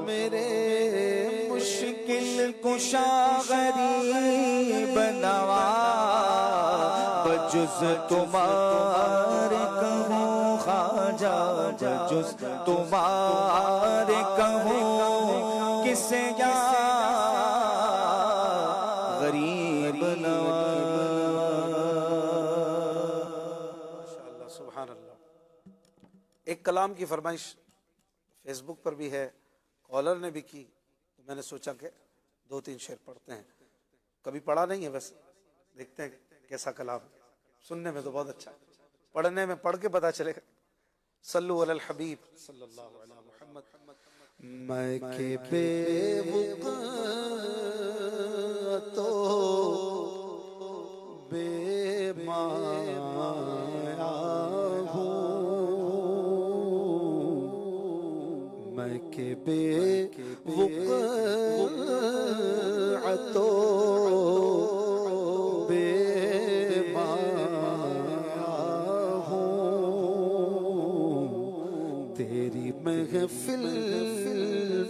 میرے مشکل کشا غریب نواز بجز تمہارے کہوں خواجہ بجز تمہارے کہوں کسے یا غریب
ماشاءاللہ سبحان اللہ. ایک کلام کی فرمائش فیس بک پر بھی ہے کالر نے بھی کی تو میں نے سوچا کہ 2-3 شعر پڑھتے ہیں کبھی پڑھا نہیں ہے بس دیکھتے ہیں کیسا کلام ہے سننے میں تو بہت اچھا پڑھنے میں پڑھ کے پتا چلے گا صلو علی الحبیب صلی اللہ علیہ محمد
میں کہ بے وقعتو بے مایا ہوں میں کہ بے وقعتو بے مایا ہوں تیری محفل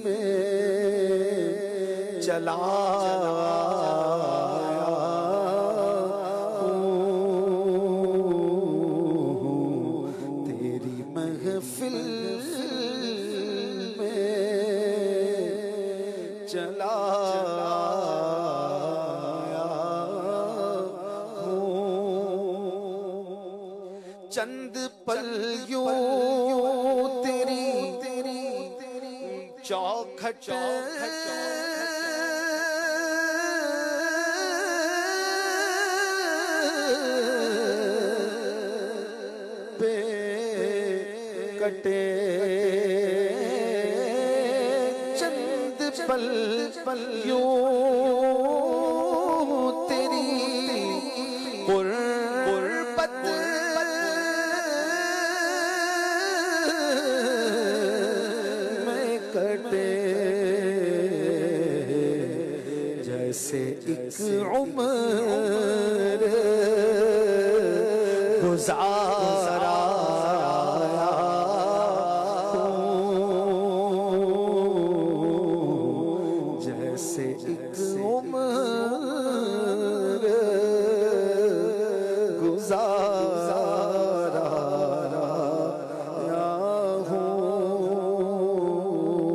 میں چلا تیری محفل میں
چلا چند پل یوں تیری چوکھٹ پہ کٹے چند پل یوں تیری قربت میں کٹے جیسے ایک عمر گزارا جیسے ایک عمر گزارا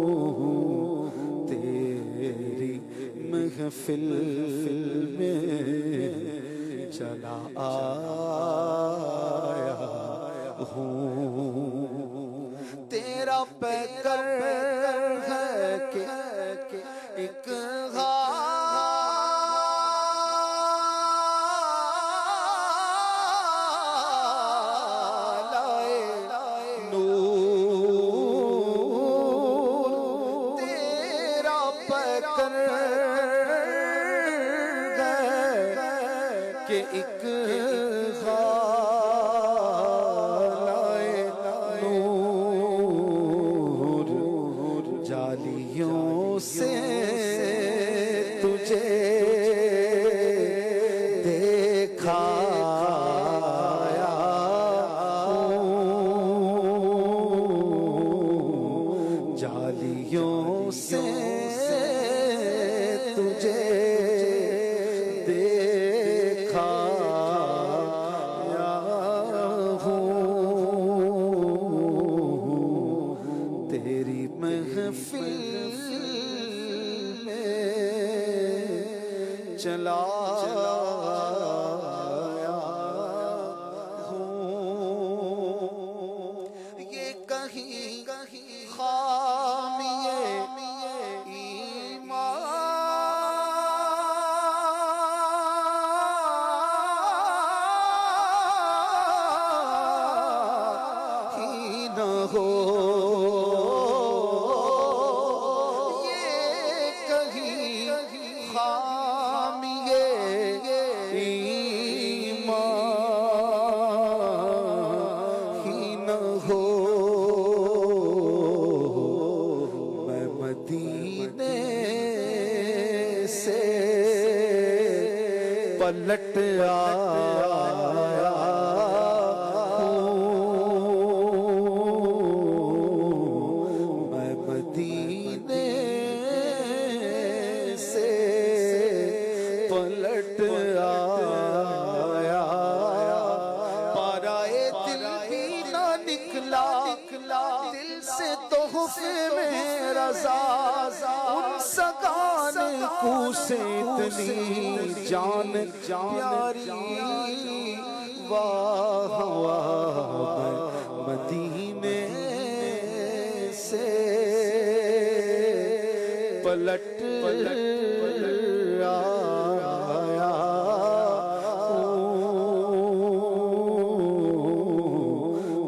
ہوں تیری محفل میں چلا آیا ہوں تیرا پیکر ہے کہ ایک کہ ایک نور جالیوں سے تجھے دیکھا جالیوں سے تجھے دیکھا ہوں تیری محفل میں چلا ہوں یہ کہیں خامیے ہو یہ کہیں خامیے ایمان ہی نہ ہو میں مدینے سے پلٹ آیا مدینے سے پلٹ آیا پارائے دل بھی نہ نکلا دل سے تحفے میں رضا ان سگان کو سے اتنی جان پیاری واہ واہ مدینے سے پلٹ آیا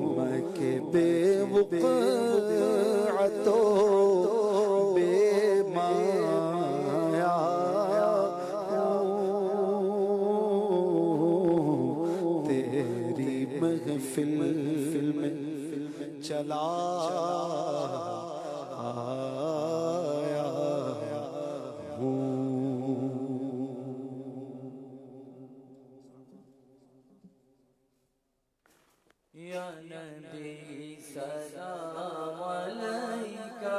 میں کہ بے وقعتو بے مایا تیری محفل میں چلا آیا ہوں
یا نبی سلام علیکہ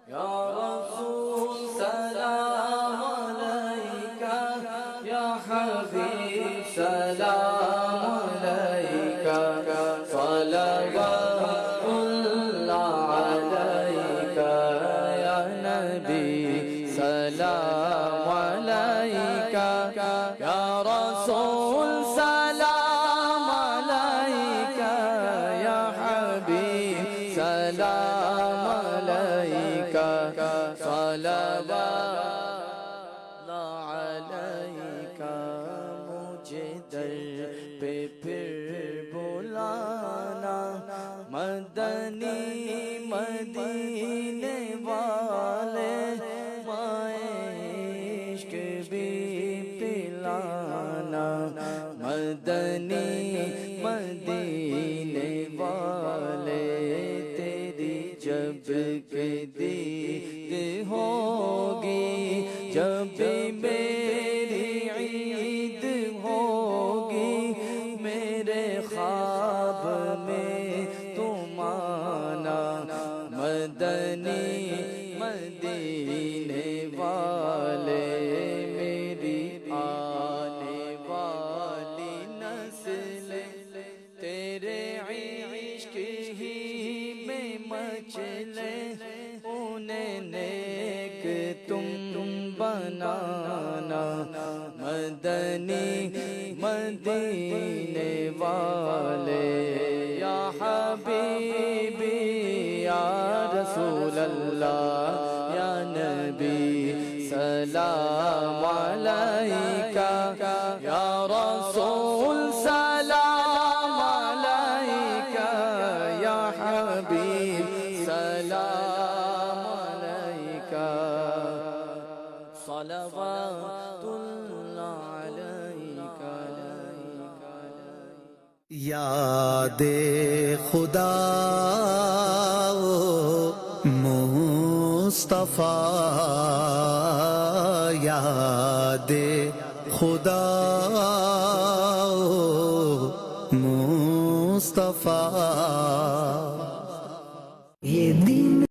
یا رسول سلام علیکہ یا حبیب سلام علیکہ صلوات اللہ سلام علیکہ یا رسول سلام علیکہ یا حبیب سلام علیکہ صلوات علیکہ مجھے در پہ پھر بلانا مدنی مدینے والے عشق بھی پلانا مدنی مدینے والے تیری جب کہ دید ہوگی جب میری عید ہوگی میرے خواب میں تم آنا مدنی مدینے والے میری آنے والی نسل تیرے عشق ہی میں مچلے انہیں نیک تم بنانا مدنی مدینے والے یا حبیبی یا رسول اللہ یا نبی سلام علیکہ یا رسول سلام علیکہ یا حبیب سلام علیکہ صلوات اللہ علیکہ
یاد خدا مصطفیٰ یاد خدا مصطفیٰ یہ دن